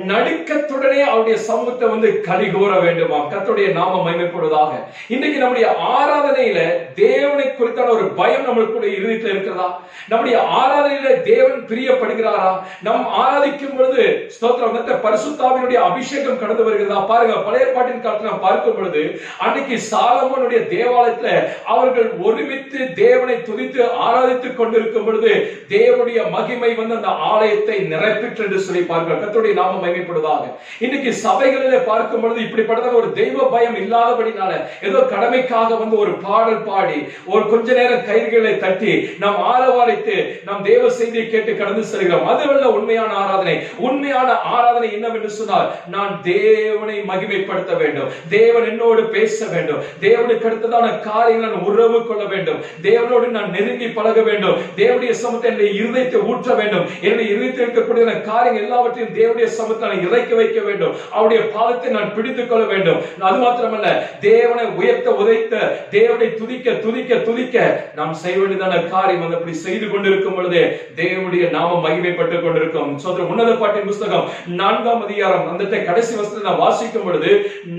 நடுக்கத்துடனே அவருடைய சமூகத்தை கலிகூற வேண்டுமா. கர்த்தருடைய நாமம் மகிமைப்படுவதாக. இன்னைக்கு நம்முடைய ஆராதனையில தேவனை குறித்தான ஒரு பயம் நம்மளுடைய இருதயத்தில் இருக்கிறதா? நம்முடைய ஆராதனையில தேவன் பிரியப்படுகிறாரா? நாம் ஆராதிக்கும் பொழுது ஸ்தோத்திரம் பரிசுத்தாவினுடைய அபிஷேகம் கடந்து வருகிறதா? பாருங்க, பழைய ஏற்பாட்டின் காலத்தில் நாம் பார்க்கும் பொழுது அன்னைக்கு சாலமோனுடைய தேவாலயத்துல அவர்கள் ஒருமித்து தேவனை துதித்து ஆராதித்துக் கொண்டிருக்கும் பொழுது தேவனுடைய மகிமை அந்த ஆலயத்தை நிரப்பிற்று என்று சொல்லி பார்க்கிறோம். கர்த்தருடைய நாமம் மகிமைப்படுவதாக. இன்னைக்கு சபைகளிலே பார்க்கும் பொழுது இப்படிப்பட்ட ஒரு தெய்வ பயம் இல்லாதபடினால ஏதோ கடமைக்காக ஒரு பாடல் பாடி ஒரு கொஞ்ச நேரம் கைகளை தட்டி நாம் ஆரவாரித்து நாம் தேவ செய்தியை கேட்டு கடந்து செல்கிறோம். அதுவல்ல உண்மையான ஆராதனை. உண்மையான ஆராதனை என்னவென்று சொன்னால், நான் தேவனை மகிமைப்படுத்த வேண்டும், தேவன் என்னோடு பேச வேண்டும், தேவனுக்கு அடுத்ததான காரியங்களை நான் உறவு கொள்ள வேண்டும், தேவனோடு நான் நெருங்கி பழக வேண்டும், தேவனுடைய சமூகத்தை என்னுடைய இருதயத்தை ஊற்ற வேண்டும், என்னுடைய இருதயத்தில் இருக்கக்கூடிய காரியங்கள் எல்லாவற்றையும் தேவனுடைய சமூகத்தை நான் இறக்கி வைக்க வேண்டும், அவருடைய பாதத்தை நான் பிடித்துக் கொள்ள வேண்டும். அது மாத்திரமல்ல, தேவனை உயர்த்த உதைத்த தேவனை துதிக்க துதிக்க துதிக்க நாம் செய்ய வேண்டியதான காரியம் அப்படி செய்து கொண்டிருக்கும் பொழுது தேவனுடைய நாமம் மகிமைப்பட்டுக் கொண்டிருக்கும். உன்னத பாட்டின் புத்தகம் 4ஆம் அதிகாரம் அந்த கடைசி வசனத்தை நான் வாசிக்கும் பொழுது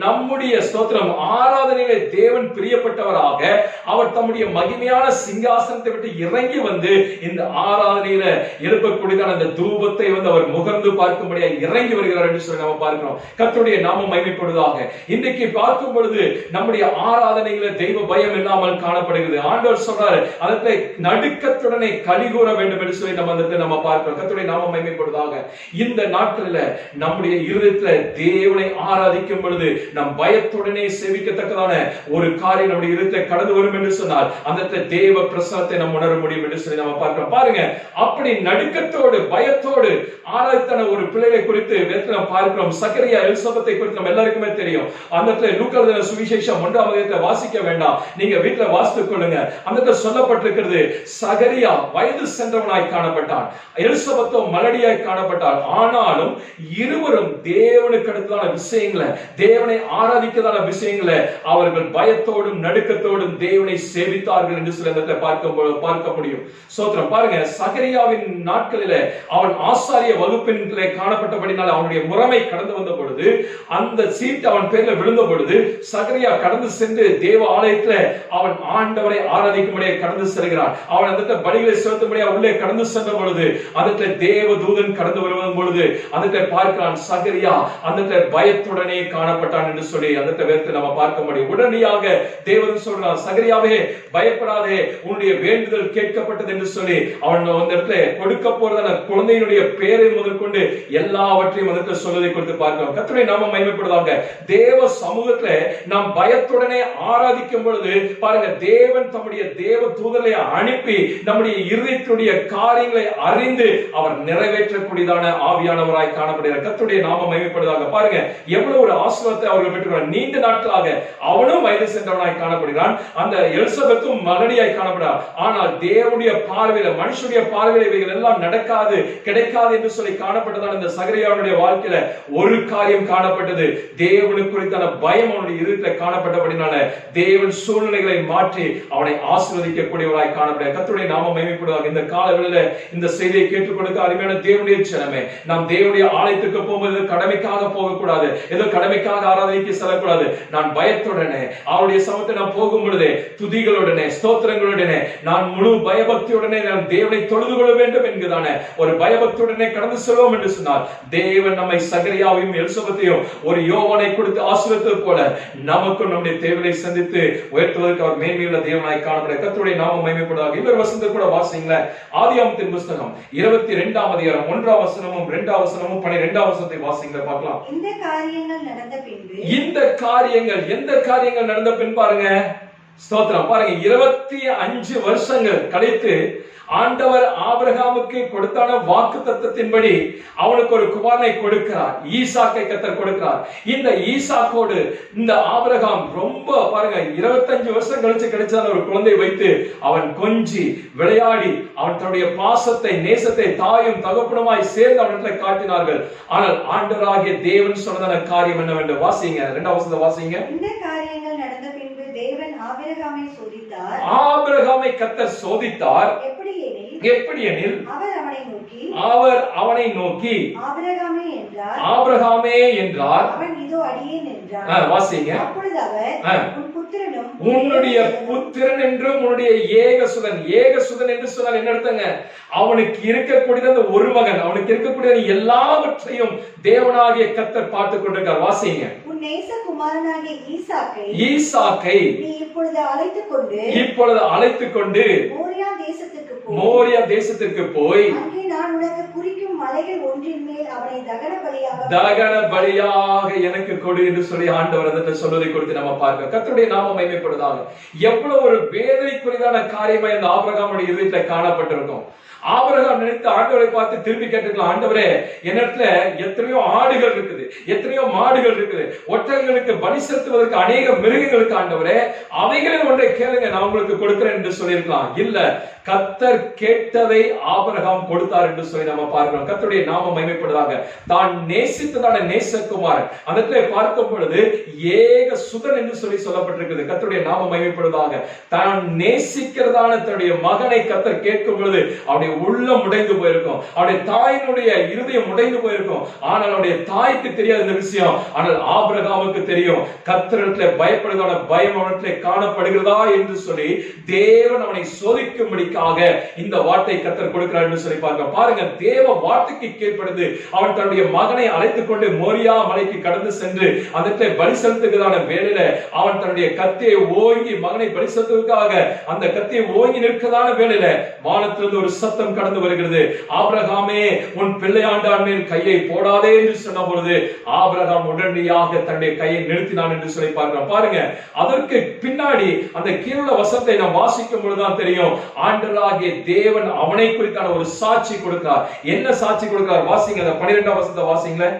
நம்முடைய ஸ்தோத்திரம் ஆராதனையிலே தேவன் பிரியப்பட்டவராக அவர் தம்முடைய மகிமையான சிங்காசனத்தை விட்டு இறங்கி வந்து இந்த ஆராதனையில எழுப்பக்கூடியதான அந்த தூபத்தை அவர் முகர்ந்து பார்க்கும்படியா இறங்கி வருகிறார் என்று சொல்லி நம்ம பார்க்கிறோம். கர்த்தருடைய நாமம் மகிமைப்படுவதாக. இன்றைக்கு பார்க்கும் பொழுது நம்முடைய ஆராதனையில தெய்வ பயம் இல்லாமல் காணப்படுகிறது. ஆண்டவர் சொல்றாரு, அதற்கு நடுக்கத்துடனே கலிகூற வேண்டும் என்று சொல்லி நம்ம பார்க்கிறோம். கர்த்தருடைய நாமம் மகிமைப்படுவதாக. இந்த நாட்களில் நம்முடைய இருதயத்துல தேவனை ஆராதிக்கும் பொழுது நம் பயத்துடனே சேவிக்கத்தக்கதான ஒரு காரியம் நம்முடைய இருதயத்தை கடந்து வரும் என்று சொன்னால் அந்த தேவ பிரசன்னத்தை நாம் உணர முடியும் என்று சொல்லி நம்ம பார்க்கிறோம். பாருங்க, அப்படி நடுக்கத்தோடு பயத்தோடு ஆராய்த்தான ஒரு பிள்ளைகளை குறித்து நாம் பார்க்கிறோம். சக்கரியா எலிசபெத்தை குறித்து நம்ம எல்லாருக்குமே தெரியும். அந்த லூக்கா எழுதின சுவிசேஷம் 1ஆம் அதிகாரத்தை வாசிக்க வேண்டாம், நீங்க வீட்டுல வாசித்துக் கொள்ளுங்க. அந்த சொல்லப்பட்டிருக்கிறது, சகரியா வயது சென்றவனாய் காணப்பட்டான், எலிசபெத்தோ மலடியாய் காணப்பட்டாள். ஆனாலும் இருவரும் தேவனுக்கு அடுத்ததான விஷயங்களை, தேவனை ஆராதிக்கதான விஷயங்களை அவர்கள் பயத்தோடும் நடுக்கத்தோடும் தேவனை சேவித்தார்கள் என்று சொல்லி பார்க்க முடியும். சோத்திரம். பாருங்க, சகரியாவின் நாட்களில அவன் ஆசாரிய வகுப்பிலே காணப்பட்டபடினால் அவனுடைய முறைமை கடந்து வந்த பொழுது, அந்த சீட்டு அவன் பேர்ல விழுந்த பொழுது சகரியா கடந்து சென்று தேவ ஆலயத்துல அவன் ஆண்டவரை ஆராதிக்கும்படியே கடந்து செல்கிறான். அவன் அந்த பலிகளை செலுத்தும்படியா உள்ளே கடந்து சென்ற பொழுது அந்த தேவ தூதன் கடந்து வருவதும் பொழுது அந்த பார்க்கிறான், சகரியா அந்த பயத்துடனே காணப்பட்டான் என்று சொல்லி அந்த வேதத்தை நம்ம பார்க்க முடியும். உடனடியாக தேவன் சொல்றான், சகரியாவே பயப்படாதே, உன்னுடைய வேண்டுதல் கேட்கப்பட்டது என்று சொல்லி அவன் அந்த இடத்துல கொடுக்க போறதான குழந்தையினுடைய பேரை முதற்கொண்டு எல்லாவற்றையும் அந்த சொல்வதை குறித்து பார்க்கிறோம். கர்த்தருடைய நாமம் மகிமைப்படுவதாக. தேவ சமூகத்துல நாம் பயத்துடனே ஆராதிக்கும் பொழுது பாருங்க, தேவன் தம்முடைய தேவ தூதரை அனுப்பி நம்முடைய இருதயத்துடைய காரியங்களை அறிந்து அவர் நிறைவேற்றக்கூடியதான ஆவியானவராய் காணப்படுகிறார். கர்த்தருடைய நாமம் மகிமைப்படுவதாக. பாருங்க, எவ்வளவு ஒரு ஆசீர்வாதத்தை அவர்கள் பெற்றுக்கிறார். நீண்ட நாட்களாக அவனும் வயது சென்றவனாய் காணப்படுகிறான், அந்த எலிசபெத்தும் மலடியாய் காணப்படுகிறார். ஆனால் தேவனுடைய பார்வையில, மனுஷனுடைய பார்வையில இவைகள் எல்லாம் நடக்காது, கிடைக்காது என்று சொல்லி காணப்பட்டதான இந்த சகரியாவுடைய வாழ்க்கையில ஒரு காரியம் காணப்பட்டது. தேவனுக்கு குறித்தான பயம் அவனுடைய இருதயத்தில் காணப்பட்டபடினால தேவன் சூழ்நிலைகளை மாற்றி அவனை ஆசீர்வதிக்கக்கூடியவராய் காணப்படுகிறார். கர்த்தருடைய நாமம் மகிமைப்படுவதாக. இந்த காலவெளியில இந்த செய்தியை கேட்டுக்கொடுக்க அருமையான தேவனுடைய ஜனமே, நாம் தேவனுடைய ஆலயத்துக்கு போகும்போது கடமைக்காக போகக்கூடாது, ஏதோ கடமைக்காக ஆராதனைக்கு செல்லக்கூடாது. நான் பயத்துடனே அவருடைய சமூகத்தை நான் போகும் பொழுதே துதிகளுடனே ஸ்தோத்திரங்களுடனே நான் முழு பயபக்தியுடனே நான் தேவனை தொழுது கொள்ள வேண்டும் என்கிறதான ஒரு பயபக்தியுடனே கடந்து செல்வோம் என்று சொன்னால் தேவன் நம்மை சகரியாவையும் எலிசபெத்தையும் ஒரு யோவானை கொடுத்து ஆசீர்வதித்தது போல நமக்கும் நம்முடைய தேவையை சந்தித்து உயர்த்துவதற்கு அவர் மேன்மையுள்ள தேவனாய் காணப்பட. கர்த்தருடைய நாமம் மகிமைப்படுவதாக. இன்னொரு வசனத்தை கூட வாசிங்களேன். ஆதியாகமத்தின் புத்தகம் 22ஆம் அதிகாரம் 1ஆம் வசனமும் 2ஆம் வசனமும் 12ஆம் வசனத்தை வாசிங்களேன், பார்க்கலாம். இந்த காரியங்கள் நடந்த பின்பு, இந்த காரியங்கள் எந்த காரியங்கள் நடந்த பின் பாருங்க, ஸ்தோத்திரம். பாருங்க, 25 வருஷங்கள் கழித்து ஆண்டவர் ஆபிரகாமுக்கு கொடுத்தான வாக்கு தத்தத்தின்படி அவனுக்கு ஒரு குமாரனை கொடுக்கிறார், ஈசாக்கை கர்த்தர் கொடுக்கிறார். இந்த ஈசாக்கோடு இந்த ஆபிரகாம் ரொம்ப பாருங்க 25 வருஷம் கழிச்சு கிடைச்சான ஒரு குழந்தை வைத்து அவன் கொஞ்சி விளையாடி அவன் தன்னுடைய பாசத்தை நேசத்தை தாயும் தகப்பனுமாய் சேர்ந்து அவனிடத்தை காட்டினார்கள். ஆனால் ஆண்டவராகிய தேவன் சொன்னதான காரியம் என்னவென்று வாசிங்க, 2ஆம் வசனத்தை வாசிங்க. இந்த காரியங்கள் நடந்த பின்பு தேவன் ஆபிரகாமை சோதித்தார். ஆபிரகாமை கர்த்தர் சோதித்தார். எப்படி எனில் அவர் அவனை நோக்கி ஆபிரகாமே என்றார். அவன் இதோ அடியேன் என்றான். வாசிங்க. அப்பொழுது அவர், உன் புத்திரனும் உன்னுடைய புத்திரன் என்றும் உன்னுடைய ஏகசுதன். ஏகசுதன் என்று சொன்னால் என்ன அர்த்தங்க? அவனுக்கு இருக்கக்கூடிய அந்த ஒரு மகன், அவனுக்கு இருக்கக்கூடிய எல்லாவற்றையும் தேவனாகிய கர்த்தர் பார்த்துக் கொண்டிருக்கார். வாசிங்க. உன் நேசகுமாரனாகிய ஈசாக்கை நீ இப்பொழுது அழைத்துக் கொண்டு மோரியா தேசத்திற்கு போய் அங்கே நான் உனக்கு குறிக்கும் மலைகள் ஒன்றின் மேல் அவனை தகன பலியாக எனக்கு கொடு என்று சொல்லி ஆண்டவர் அந்த சொல்வதை குறித்து நம்ம பார்க்க. கர்த்தருடைய நாமம் மகிமைப்படுவதாக. எவ்வளவு ஒரு வேதனைக்குரியதான காரியமா இந்த ஆபிரகாமுடைய இருதயத்துல காணப்பட்டிருக்கும். ஆபிரகாம் நினைத்து ஆண்டவரை பார்த்து திரும்பி கேட்டுக்கலாம், ஆண்டவரே என்னிடத்துல எத்தனையோ ஆடுகள் இருக்குது, எத்தனையோ மாடுகள் இருக்குது, ஒட்டகங்களுக்கு பலி செலுத்துவதற்கு அநேக மிருகங்களுக்கு ஆண்டவரே அவைகளில் ஒன்றை கேளுங்க, நான் உங்களுக்கு கொடுக்கிறேன் என்று சொல்லியிருக்கலாம். இல்ல, கர்த்தர் கேட்டதை ஆபிரகாம் கொடுத்தார் என்று சொல்லி நம்ம பார்க்கிறோம். கர்த்தருடைய நாமம் மகிமைப்படுவதாக. தான் நேசித்ததான நேசகுமாரன் அந்த பார்க்கும் பொழுது ஏக சுதன் என்று சொல்லி சொல்லப்பட்டிருக்கிறது. கர்த்தருடைய நாமம் மகிமைப்படுவதாக. தான் நேசிக்கிறதான தன்னுடைய மகனை கர்த்தர் கேட்கும் பொழுது அவருடைய உள்ளம் உடைந்து போயிருக்கும், அவருடைய தாயினுடைய இருதயம் உடைந்து போயிருக்கும். ஆனால் அவருடைய தாய்க்கு தெரியாத இந்த விஷயம், ஆனால் ஆபிரகாமுக்கு தெரியும். கர்த்தரிடத்திலே பயப்படுவதான பயம் அவனிடத்திலே காணப்படுகிறதா என்று சொல்லி தேவன் அவனை சோதிக்கும்படிக்காக நன்மைக்காக இந்த வார்த்தை கர்த்தர் கொடுக்கிறார் என்று சொல்லி பார்க்கிறோம். பாருங்க, தேவ வார்த்தைக்கு கீழ்ப்படிந்து அவன் தன்னுடைய மகனை அழைத்துக் கொண்டு மோரியா மலைக்கு கடந்து சென்று அந்த பலி செலுத்துகிறதான வேளையில அவன் தன்னுடைய கத்தியை ஓங்கி மகனை பலி செலுத்துவதற்காக அந்த கத்தியை ஓங்கி நிற்கிறதான வேளையில வானத்திலிருந்து ஒரு சத்தம் கடந்து வருகிறது. ஆபிரகாமே, உன் பிள்ளையாண்டான் மேல் கையை போடாதே என்று சொன்ன பொழுது ஆபிரகாம் உடனடியாக தன்னுடைய கையை நிறுத்தினான் என்று சொல்லி பார்க்கிறோம். பாருங்க, அதற்கு பின்னாடி அந்த கீழுள்ள வசனத்தை நாம் வாசிக்கும் பொழுதுதான் தெரியும், ஆண்டவராகிய தேவன் அவனை குறித்தான ஒரு சாட்சி கொடுக்கிறார். என்ன சாட்சி கொடுக்கிறார்? வாசிங்க, அந்த 12ஆம் வசனத்தை வாசிங்களே.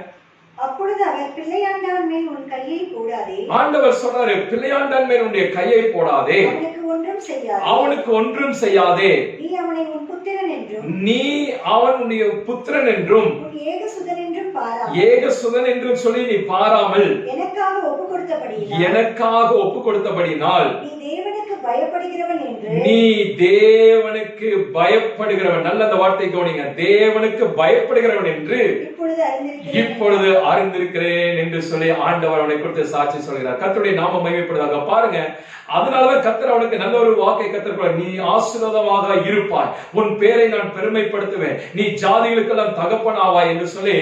அப்பொழுது அவர், பிள்ளையாண்டான் மேல் உன் கையை போடாதே. ஆண்டவர் சொல்றாரு, பிள்ளையாண்டான் மேல் உன்னுடைய கையை போடாதே, அவனுக்கு ஒன்றும் செய்யாதே, அவனுக்கு ஒன்றும் செய்யாதே, நீ அவனை உன் புத்திரன் என்றும் நீ அவனுடைய புத்திரன் என்றும் உன் ஏகசுதன் என்றும் பாராமல், ஏகசுதன் என்றும் சொல்லி நீ பாராமல் எனக்காக ஒப்பு கொடுத்தபடியினால், எனக்காக ஒப்பு கொடுத்தபடியினால் நீ தேவனுக்கு பயப்படுகிறவன் என்று, நீ தேவனுக்கு பயப்படுகிறவன். நல்ல அந்த வார்த்தை கவனிங்க, தேவனுக்கு பயப்படுகிறவன் என்று இப்பொழுது அறிந்திருக்கிறேன் என்று சொல்லி ஆண்டவர் அவனை குறித்து சாட்சி சொல்கிறார். கர்த்தருடைய நாமம் மகிமைப்படுவதாக. பாருங்க, அதனாலதான் கர்த்தர் அவனுக்கு நல்ல ஒரு வாக்கை கர்த்தர், நீ ஆசீர்வாதமாக இருப்பாய், உன் பேரை நான் பெருமைப்படுத்துவேன், நீ ஜாதிகளுக்கெல்லாம் தகப்பனாவாய் என்று சொல்லி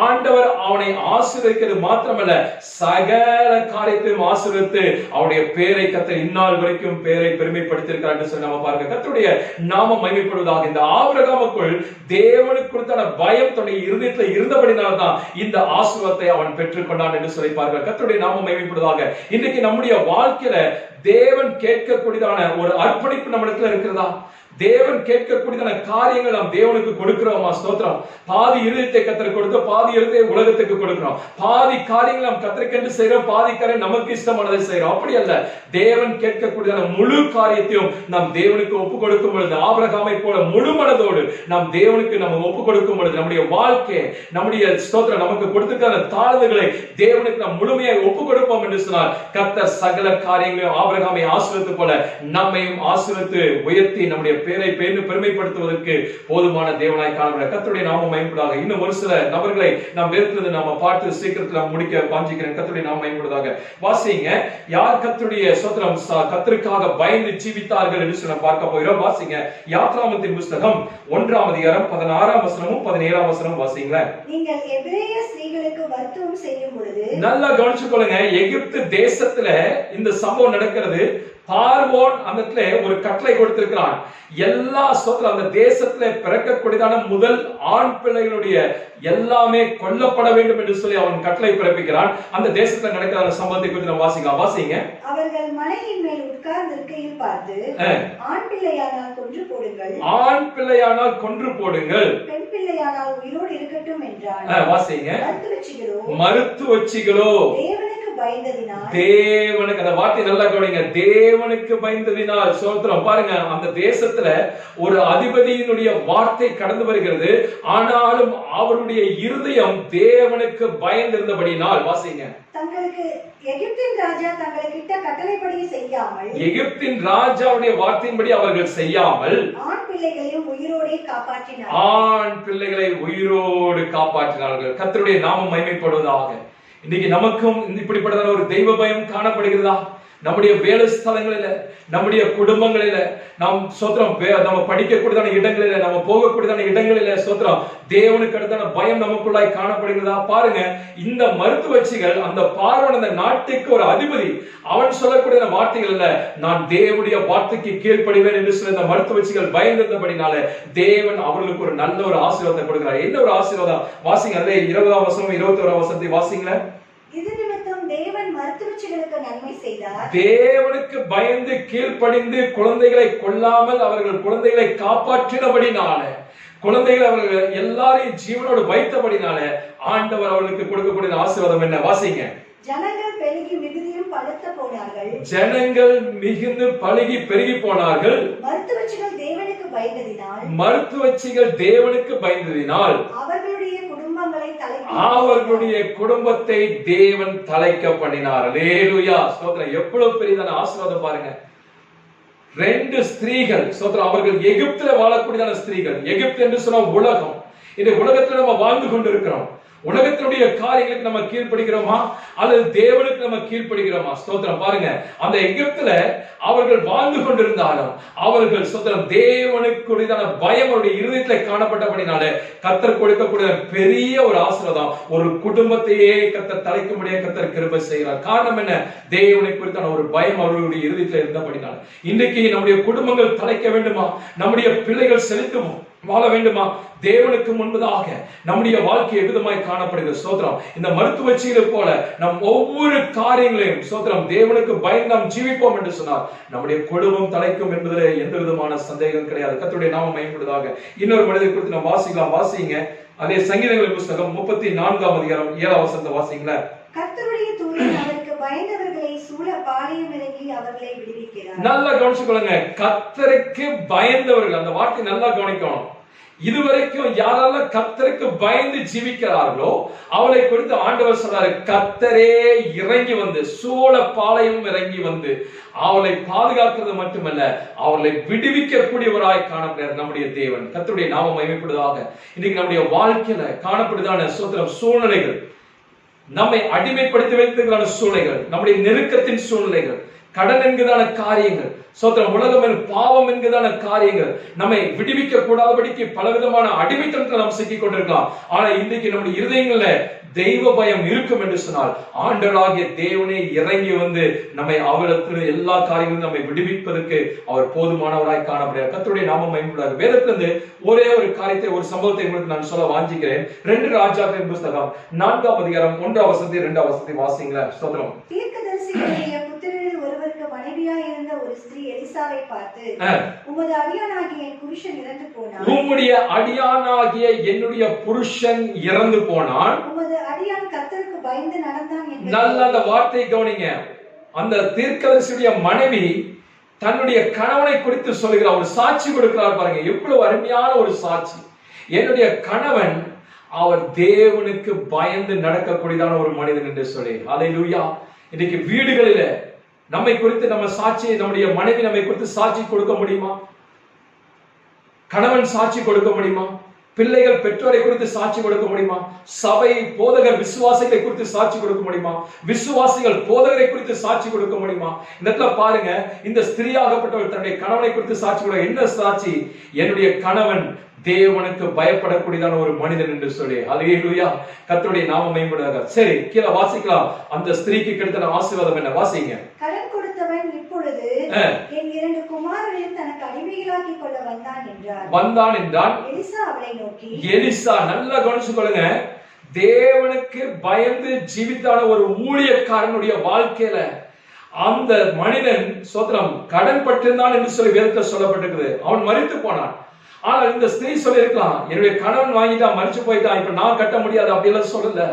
ஆண்டவர் அவனை ஆசீர்வதிக்கிறது மாத்திரமல்ல, சகல காரியத்தையும் ஆசீர்வதித்து அவனுடைய பேரை கர்த்தர் இந்நாள் வரைக்கும் பேரை பெருமைப்படுத்தியிருக்கிறார் என்று சொல்லி நம்ம பார்க்க. கர்த்தருடைய நாமம் மகிமைப்படுவதாக. இந்த ஆபிரகாமுக்குள் தேவனுக்கு குறித்தான பயம் தன்னுடைய இருதயத்தில் இருந்தபடினால்தான் இந்த ஆசீர்வாதத்தை அவன் பெற்றுக்கொண்டான் என்று சொல்லி பார்க்க. கர்த்தருடைய நாமம் மகிமைப்படுவதாக. இன்றைக்கு நம்முடைய வாழ்க்கையில தேவன் கேட்கக்கூடியதான ஒரு அர்ப்பணிப்பு நம்மிடத்துல இருக்கிறதா? தேவன் கேட்கக்கூடியதான காரியங்கள் நாம் தேவனுக்கு கொடுக்கிறோமா? ஸ்தோத்திரம். பாதி இருதயத்தை கர்த்தருக்கு கொடுத்து பாதி இருதயத்தை உலகத்துக்கு கொடுக்கிறோம். பாதி காரியங்கள் நாம் கர்த்தருக்கென்று செய்யறோம், பாதி காரியம் நமக்கு இஷ்டமானதை செய்யறோம். அப்படி அல்ல, தேவன் கேட்கக்கூடியதான முழு காரியத்தையும் நாம் தேவனுக்கு ஒப்பு கொடுக்கும் பொழுது, ஆபிரகாமை போல முழு மனதோடு நாம் தேவனுக்கு நம்ம ஒப்பு கொடுக்கும் பொழுது, நம்முடைய வாழ்க்கை, நம்முடைய ஸ்தோத்திரம், நமக்கு கொடுத்திருக்கிற தாழ்வுகளை தேவனுக்கு நாம் முழுமையாக ஒப்பு கொடுப்போம் என்று சொன்னால் கர்த்தர் சகல காரியங்களையும் ஆபிரகாமை ஆசீர்வதித்தது போல நம்மையும் ஆசீர்வதித்து உயர்த்தி நம்முடைய பேரை பெருமைப்படுத்துவதற்கு போதுமான தேவனாய் காணப்பட. கர்த்தருடைய நாமம் மகிமைப்படுவதாக. இன்னும் ஒரு சில நபர்களை நாம் வேறுகிறது நாம பார்த்து சீக்கிரத்தில் முடிக்க வாஞ்சிக்கிறேன். கர்த்தருடைய நாமம் மகிமைப்படுவதாக. வாசிங்க, யார் கர்த்தருடைய ஸ்தோத்திரம் கர்த்தருக்காக பயந்து ஜீவித்தார்கள் என்று சொல்ல பார்க்க போகிறோம். வாசிங்க, யாத்ராகமத்தின் புத்தகம் 1ஆம் அதிகாரம் 16ஆம் வசனமும் 17ஆம் வசனமும் வாசிங்க. நீங்கள் எபிரேய ஸ்திரீகளுக்கு வர்த்தகம் செய்யும் பொழுது, நல்லா கவனிச்சுக்கொள்ளுங்க, எகிப்து தேசத்துல இந்த சம்பவம் நடக்கிறது. பார்வோன் அந்த ஒரு கட்டளை கொடுத்திருக்கிறான். எல்லா ஸ்தோத்திரம், அந்த தேசத்துல பிறக்கக்கூடியதான முதல் ஆண் பிள்ளைகளுடைய எல்லாமே கொல்லப்பட வேண்டும் என்று சொல்லி அவன் கட்டளை பிறப்பிக்கிறான். அந்த தேசத்துல நடக்கிற சம்பவத்தை குறித்து நம்ம வாசிக்கலாம். வாசிங்க. அவர்கள் மலையின் மேல் உட்கார்ந்திருக்கையில் பார்த்து, ஆண் பிள்ளையானால் கொன்று போடுங்கள், ஆண் பிள்ளையானால் கொன்று போடுங்கள், பெண் பிள்ளையானால் உயிரோடு இருக்கட்டும் என்றான். வாசிங்க. மருத்துவச்சிகளோ தேவனுக்கு பயந்ததினால், தேவனுக்கு, அந்த வார்த்தை நல்லா கவனிங்க, தேவனுக்கு பயந்ததினால். ஸ்தோத்திரம். பாருங்க, அந்த தேசத்துல ஒரு அதிபதியினுடைய வார்த்தை கடந்து வருகிறது. ஆனாலும் அவருடைய இருதயம் தேவனுக்கு பயந்திருந்தபடினால். வாசிங்க. தங்களுக்கு எகிப்தின் ராஜா தங்களுக்கிட்ட கட்டளைப்படி செய்யாமல், எகிப்தின் ராஜாவுடைய வார்த்தையின்படி அவர்கள் செய்யாமல் ஆண் பிள்ளைகளையும் உயிரோடு காப்பாற்றினார்கள். ஆண் பிள்ளைகளை உயிரோடு காப்பாற்றினார்கள். கர்த்தருடைய நாமம் மகிமைப்படுவதாக. இன்னைக்கு நமக்கும் இப்படிப்பட்டதான ஒரு தெய்வ பயம் காணப்படுகிறதா? நம்முடைய வேலை ஸ்தலங்களில, நம்முடைய குடும்பங்களில, நாம் ஸ்தோத்திரம், நம்ம படிக்கக்கூடியதான இடங்களில, நம்ம போகக்கூடியதான இடங்களில ஸ்தோத்திரம், தேவனுக்கு அடுத்தான பயம் நமக்குள்ளாய் காணப்படுகிறதா? பாருங்க, இந்த மருத்துவச்சிகள், அந்த பார்வன் அந்த நாட்டுக்கு ஒரு அதிபதி, அவன் சொல்லக்கூடிய வார்த்தைகள் இல்ல, நான் தேவனுடைய வார்த்தைக்கு கீழ்ப்படிவேன் என்று சொல்ல இந்த மருத்துவச்சிகள் பயந்திருந்தபடினால தேவன் அவர்களுக்கு ஒரு நல்ல ஒரு ஆசீர்வாதத்தை கொடுக்கிறார். என்ன ஒரு ஆசீர்வாதம்? வாசிங்க. அதே 20ஆம் வசனம் 21ஆம் வசனத்தை வாசிங்களேன். இது நிமித்தம் தேவன் மருத்துவச்சிகளுக்கு நன்மை செய்தார். தேவனுக்கு பயந்து கீழ்ப்படிந்து குழந்தைகளை கொல்லாமல் அவர்கள் குழந்தைகளை காப்பாற்றினபடினால, குழந்தைகளை அவர்கள் எல்லாரையும் ஜீவனோடு வைத்தபடினால ஆண்டவர் அவர்களுக்கு கொடுக்கக்கூடிய ஆசீர்வாதம் என்ன? வாசிங்க. ஜனங்கள் பெருகி மிகுதியும் பலத்த போனார்கள். ஜனங்கள் மிகுந்து பழுகி பெருகி போனார்கள். மருத்துவச்சிகள் தேவனுக்கு பயந்ததினால், மருத்துவச்சிகள் தேவனுக்கு பயந்ததினால் அவர்களுடைய குடும்பத்தை தேவன் தலைக்க பண்ணினார். அல்லேலூயா. ஸ்தோத்திரம். எவ்வளவு பெரியதான ஆசீர்வாதம் பாருங்க. 2 ஸ்திரீகள், ஸ்தோத்திரம், அவர்கள் எகிப்தில வாழக்கூடியதான ஸ்திரீகள். எகிப்து என்று சொன்ன உலகம். இந்த உலகத்துல நம்ம வாழ்ந்து கொண்டிருக்கிறோம். உலகத்தினுடைய காரியங்களுக்கு நம்ம கீழ்ப்படுகிறோமா அல்லது தேவனுக்கு நம்ம கீழ்ப்படுகிறோமா? ஸ்தோத்திரம். பாருங்க, அந்த எகிப்துல அவர்கள் வாழ்ந்து கொண்டிருந்தாலும் அவர்கள் ஸ்தோத்திரம் தேவனுக்குரியதான பயம் அவருடைய இருதயத்திலே காணப்பட்டபடினால கர்த்தர் கொடுக்கக்கூடிய பெரிய ஒரு ஆசீர்வாதம், ஒரு குடும்பத்தையே கர்த்தர் தலைக்கும்படியே கர்த்தர் கிருபை செய்கிறார். காரணம் என்ன? தேவனை குறித்தான ஒரு பயம் அவர்களுடைய இருதயத்தில் இருந்தபடினால. இன்றைக்கு நம்முடைய குடும்பங்கள் தலைக்க வேண்டுமா? நம்முடைய பிள்ளைகள் செலுத்தும் வாழ வேண்டுமா? தேவனுக்கு முன்பதாக நம்முடைய வாழ்க்கை எவ்விதமாய் காணப்படுகிறது? ஸ்தோத்திரம். இந்த மருத்துவச்சிகளை போல நம் ஒவ்வொரு காரியங்களையும் ஸ்தோத்திரம் தேவனுக்கு பயந்து நாம் ஜீவிப்போம் என்று சொன்னார் நம்முடைய குடும்பம் தலைக்கும் என்பதில் எந்த விதமான சந்தேகம் கிடையாது. கர்த்தருடைய நாமம் மகிமைப்படுவதாக. இன்னொரு மனிதரை குறித்து நாம் வாசிக்கலாம். வாசிங்க, அதே சங்கீதங்களின் புத்தகம் 34ஆம் அதிகாரம் 7ஆம் வசனத்தை வாசிங்களேன். கர்த்தருடைய தூதன் அவருக்கு பயந்தவர்களை சூழ பாளையம் இறங்கி அவர்களை விடுவிக்கிறார். நல்லா கவனிச்சுக்கொள்ளுங்க. கர்த்தருக்கு பயந்தவர்கள், அந்த வார்த்தை நல்லா கவனிக்கணும். இதுவரைக்கும் யாரெல்லாம் கர்த்தருக்கு பயந்து ஜீவிக்கிறார்களோ அவளை குறித்து ஆண்டவர் சொல்றாரு, கர்த்தரே இறங்கி வந்து சூழ பாளையம் இறங்கி வந்து அவளை பாதுகாக்கிறது மட்டுமல்ல, அவளை விடுவிக்க கூடியவராய் காணப்படுகிறார் நம்முடைய தேவன். கர்த்தருடைய நாமம் மகிமைப்படுவதாக. இன்னைக்கு நம்முடைய வாழ்க்கையில காணப்படுதான சூழ்நிலைகள், நம்மை அடிமைப்படுத்தி வைத்ததான சூழ்நிலைகள், நம்முடைய நெருக்கத்தின் சூழ்நிலைகள், கடன் என்கிறதான காரியங்கள், சோத்திரம் உலகம் பாவம் என்கிறதான காரியங்கள் நம்மை விடுவிக்க கூடாதபடிக்கு பலவிதமான அடிமைத்தனத்தை நாம் சிக்கிக் கொண்டிருக்கலாம். ஆனா இன்றைக்கு நம்முடைய இருதயங்கள்ல தெய்வ பயம் இருக்கும் என்று சொன்னால் ஆண்டவராகிய தேவனே இறங்கி வந்து நம்மை அவளுக்கு எல்லா காரியங்களும் நம்மை விடுவிப்பதற்கு அவர் போதுமானவராய் காணப்படுகிறார். கர்த்தருடைய நாமம் மகிமைப்படுவதாக. வேதத்திலிருந்து ஒரே ஒரு காரியத்தை, ஒரு சம்பவத்தை உங்களுக்கு நான் சொல்ல வாஞ்சிக்கிறேன். 2 ராஜாக்களின் புத்தகம் 4ஆம் அதிகாரம் 1ஆம் வசனத்தை 2ஆம் வசனத்தை வாசிங்களேன். ஸ்தோத்திரம். தீர்க்கதரிசிகளுடைய புத்திரரில் ஒருவருக்கு மனைவியாய் இருந்த ஒரு ஸ்திரீ எலிசாவை பார்த்து, உமது அடியானாகிய என் புருஷன் இறந்து போனான். உம்முடைய அடியானாகிய என்னுடைய புருஷன் இறந்து போனான். உமது அடியான் கர்த்தருக்கு பயந்து நடந்தான் என்று. நல்ல அந்த வார்த்தையை கவனிங்க. அந்த தீர்க்கதரிசியுடைய மனைவி தன்னுடைய கணவனை குறித்து சொல்லுகிற ஒரு சாட்சி கொடுக்கிறார். பாருங்க, எவ்வளவு அருமையான ஒரு சாட்சி. என்னுடைய கணவன் அவர் தேவனுக்கு பயந்து நடக்கக்கூடியதான ஒரு மனிதன் என்று சொல்லி. ஹல்லேலூயா. இன்னைக்கு வீடுகளில நம்மை குறித்து நம்ம சாட்சி, நம்முடைய மனைவி நம்மை குறித்து சாட்சி கொடுக்க முடியுமா? கணவன் சாட்சி கொடுக்க முடியுமா? பிள்ளைகள் பெற்றோரை குறித்து சாட்சி கொடுக்க முடியுமா? சபை போதகர் விசுவாசிகளை குறித்து சாட்சி கொடுக்க முடியுமா? விசுவாசிகள் போதகரை குறித்து சாட்சி கொடுக்க முடியுமா? இந்த இடத்துல பாருங்க, இந்த ஸ்திரீயாகப்பட்டவள் தன்னுடைய கணவனை குறித்து சாட்சி கொடுக்க என்ன சாட்சி? என்னுடைய கணவன் தேவனுக்கு பயப்படக்கூடியதான ஒரு மனிதன் என்று சொல்லி. ஹல்லேலூயா. கர்த்தருடைய நாமம் மகிமைப்படுவதாக. சரி, கீழே வாசிக்கலாம். அந்த ஸ்திரீக்கு கிடைத்த ஆசீர்வாதம் என்ன? வாசிங்க. கடன் கொடுத்தவன் இப்பொழுது என் 2 குமாரரையும் தனக்கு அடிமைகளாக்கி கொள்ள வந்தான் என்றான். எலிசா அவளை நோக்கி, எலிசா, நல்லா கவனிச்சுக்கொள்ளுங்க, தேவனுக்கு பயந்து ஜீவித்தான ஒரு ஊழியக்காரனுடைய வாழ்க்கையில அந்த மனிதன் சோத்திரம் கடன் பட்டிருந்தான் என்று சொல்லி வேதத்தில் சொல்லப்பட்டிருக்குது. அவன் மரித்து போனான். ஆனால் இந்த ஸ்திரீ சொல்லி இருக்கலாம், என்னுடைய கணவன் வாங்கிட்டான், மறிச்சு போயிட்டான், இப்ப நான் கட்ட முடியாது அப்படியெல்லாம் சொல்லல.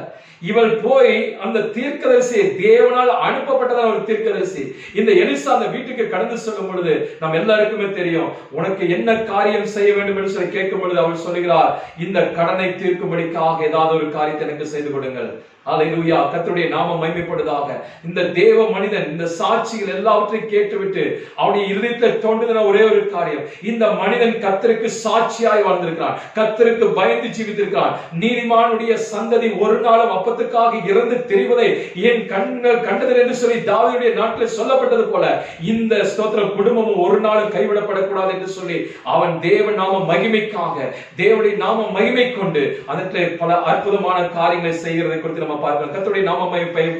இவள் போய் அந்த தீர்க்கதரிசி, தேவனால் அனுப்பப்பட்டதான ஒரு தீர்க்கதரிசி, இந்த எலிசா அந்த வீட்டுக்கு கடந்து சொல்லும் பொழுது நம்ம எல்லாருக்குமே தெரியும், உனக்கு என்ன காரியம் செய்ய வேண்டும் என்று சொல்லி கேட்கும் பொழுது அவள் சொல்லுகிறார், இந்த கடனை தீர்க்கும்படிக்காக ஏதாவது ஒரு காரியத்தை எனக்கு செய்து கொடுங்கள். ஹல்லேலூயா. கர்த்தருடைய நாமம் மகிமைப்படுவதாக. இந்த தேவ மனிதன் இந்த சாட்சிகள் எல்லாவற்றையும் கேட்டுவிட்டு அவனுடைய இருதயத்தில் தோன்றுகிற ஒரே ஒரு காரியம், இந்த மனிதன் கர்த்தருக்கு சாட்சியாய் வாழ்ந்திருக்கிறான், கர்த்தருக்கு பயந்து ஜீவித்திருக்கிறான். நீதிமானுடைய சந்ததி ஒரு நாளும் அப்பத்துக்காக இறந்து தெரிவதை என் கண்கள் கண்டது என்று சொல்லி தாவீதுடைய நாட்டில் சொல்லப்பட்டது போல இந்த ஸ்தோத்திர குடும்பமும் ஒரு நாளும் கைவிடப்படக்கூடாது என்று சொல்லி அவன் தேவ நாம மகிமைக்காக, தேவனுடைய நாம மகிமை கொண்டு அதற்கு பல அற்புதமான காரியங்களை செய்கிறதை குறித்து பார்க்கிறோம். கர்த்தருடைய நாமம்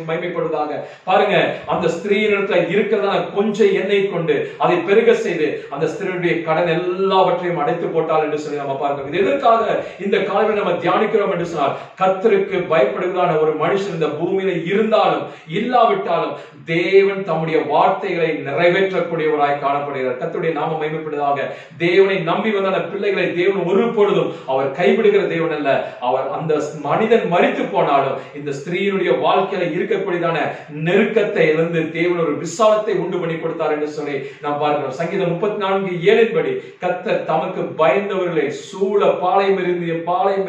மகிமைப்படுவதாக. பாருங்க, அந்த ஸ்திரீயினிடத்துல இருக்கிறதான கொஞ்சம் எண்ணெய் கொண்டு அதை பெருக செய்து அந்த ஸ்திரீயுடைய கடன் எல்லாவற்றையும் அடைத்து போட்டாள் என்று சொல்லி நம்ம பார்க்கிறோம். இது எதற்காக இந்த காலையில் நம்ம தியானிக்கிறோம் என்று சொன்னால், கர்த்தருக்கு பயப்படுவதான ஒரு மனுஷன் இந்த பூமியில இருந்தாலும் இல்லாவிட்டாலும் தேவன் தம்முடைய வார்த்தைகளை நிறைவேற்றக்கூடியவராய் காணப்படுகிறார். கர்த்தருடைய நாமம் மகிமைப்படுவதாக. தேவனை நம்பி வந்தான பிள்ளைகளை தேவன் ஒரு பொழுதும் அவர் கைவிடுகிற தேவன் அல்ல. அவர் அந்த மனிதன் மரித்து போனாலும் இந்த ஸ்திரீயினுடைய வாழ்க்கையில இருக்கக்கூடியதான நெருக்கத்தை இருந்து தேவன் ஒரு விசாலத்தை உண்டு பண்ணி கொடுத்தார் என்று சொல்லி நாம் பார்க்கிறோம். சங்கீதம் 34:7 படி கர்த்தர் தமக்கு பயந்தவர்களை சூழ பாளையம்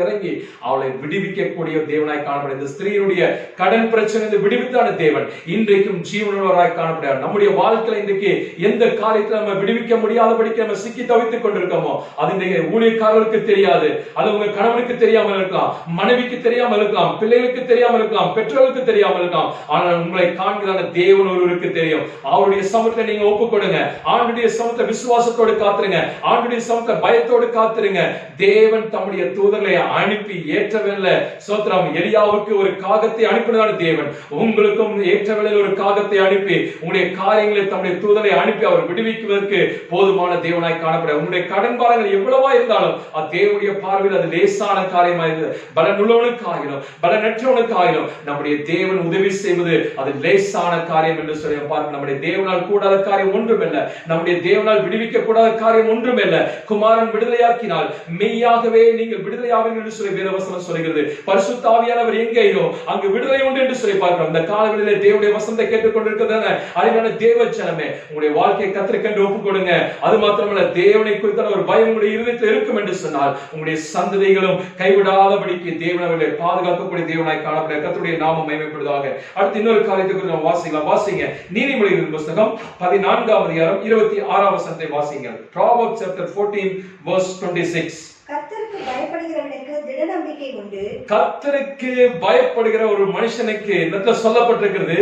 இறங்கி அவளை விடுவிக்கக்கூடிய தேவனாய் காணப்படுகிறது. இந்த ஸ்திரீயினுடைய கடன் பிரச்சனை விடுவித்தான தேவன் இன்றைக்கும் ஜீவனுள்ளவராய் காணப்படுகிறார். நம்முடைய வாழ்க்கையில இன்றைக்கு எந்த காரியத்தை நம்ம விடுவிக்க முடியாதபடிக்கு நம்ம சிக்கி தவித்துக் கொண்டிருக்கோமோ அது இன்றைக்கு ஊழியக்காரர்களுக்கு தெரியாது, அது உங்க கணவனுக்கு தெரியாமல் இருக்கலாம், மனைவிக்கு தெரியாமல் இருக்கலாம், பிள்ளைகளுக்கு தெரியாமல் இருக்கலாம், பெற்றோருக்கு தெரியாமல் இருக்கலாம். ஆனால் உங்களை காண்கிறான தேவன் ஒருவருக்கு தெரியும். அவருடைய சமூகத்தை நீங்க ஒப்புக் கொடுங்க. ஆண்டுடைய சமூகத்தை விசுவாசத்தோடு காத்துருங்க. ஆண்டுடைய சமூகத்தை பயத்தோடு காத்துருங்க. தேவன் தம்முடைய தூதர்களை அனுப்பி ஏற்றவேளை சோத்திரம் எலியாவுக்கு ஒரு காகத்தை அனுப்பினதான தேவன் உங்களுக்கும் ஏற்றவேளையில் ஒரு காகத்தை அனுப்பி உங்களுடைய காரியங்களை தம்முடைய தூதரை அனுப்பி அவர் விடுவிக்குவதற்கு போதுமான தேவனாய் காணப்பட. உங்களுடைய கடன் பாரங்கள் எவ்வளவா இருந்தாலும் அது தேவனுடைய பார்வையில் அது லேசான காரியமாக இருக்குது. பலனுள்ளவனுக்கு ஆகிடும், பலனற்றவனுக்கு ஆகிடும். நம்முடைய தேவன் உதவி செய்வது அது லேசான காரியம் என்று சொல்லி பார்க்க. நம்முடைய தேவனால் கூடாத காரியம் ஒன்றுமில்லை. நம்முடைய தேவனால் விடுவிக்க கூடாத காரியம் ஒன்றுமில்லை. குமாரன் விடுதலையாக்கினால் மெய்யாகவே நீங்கள் விடுதலையாவீர்கள் என்று சொல்லி வேதவசனம் சொல்கிறது. பரிசுத்த ஆவியானவர் எங்கேயோ அங்கு விடுதலை உண்டு என்று சொல்லி பார்க்கிறோம். இந்த காலங்களிலே தேவனுடைய வசனத்தை கேட்டுக்கொண்டிருக்கிறதான அருமையான தேவ ஜனமே, உங்களுடைய வாழ்க்கையை கர்த்தருக்கு ஒப்புக் கொடுங்க. அது மாத்திரமல்ல, தேவனை குறித்தான ஒரு பயம் உங்களுடைய இருதயத்தில் இருக்கும் என்று சொன்னால் உங்களுடைய சந்ததிகளும் கைவிடாதபடிக்கு தேவன் அவர்களை பாதுகாக்கக்கூடிய தேவனாய் காணப்பட. கர்த்தருடைய நாமம் மகிமைப்படுவதாக. அடுத்து இன்னொரு காரியத்தை குறித்து நம்ம வாசிங்க. நீதிமொழிகளின் புத்தகம் 14:26 வசனத்தை வாசிங்க. Proverbs chapter 14 verse 26. கர்த்தருக்கு பயப்படுகிறவனுக்கு திட நம்பிக்கை உண்டு. கர்த்தருக்கு பயப்படுகிற ஒரு மனுஷனுக்கு இந்த சொல்லப்பட்டிருக்கிறது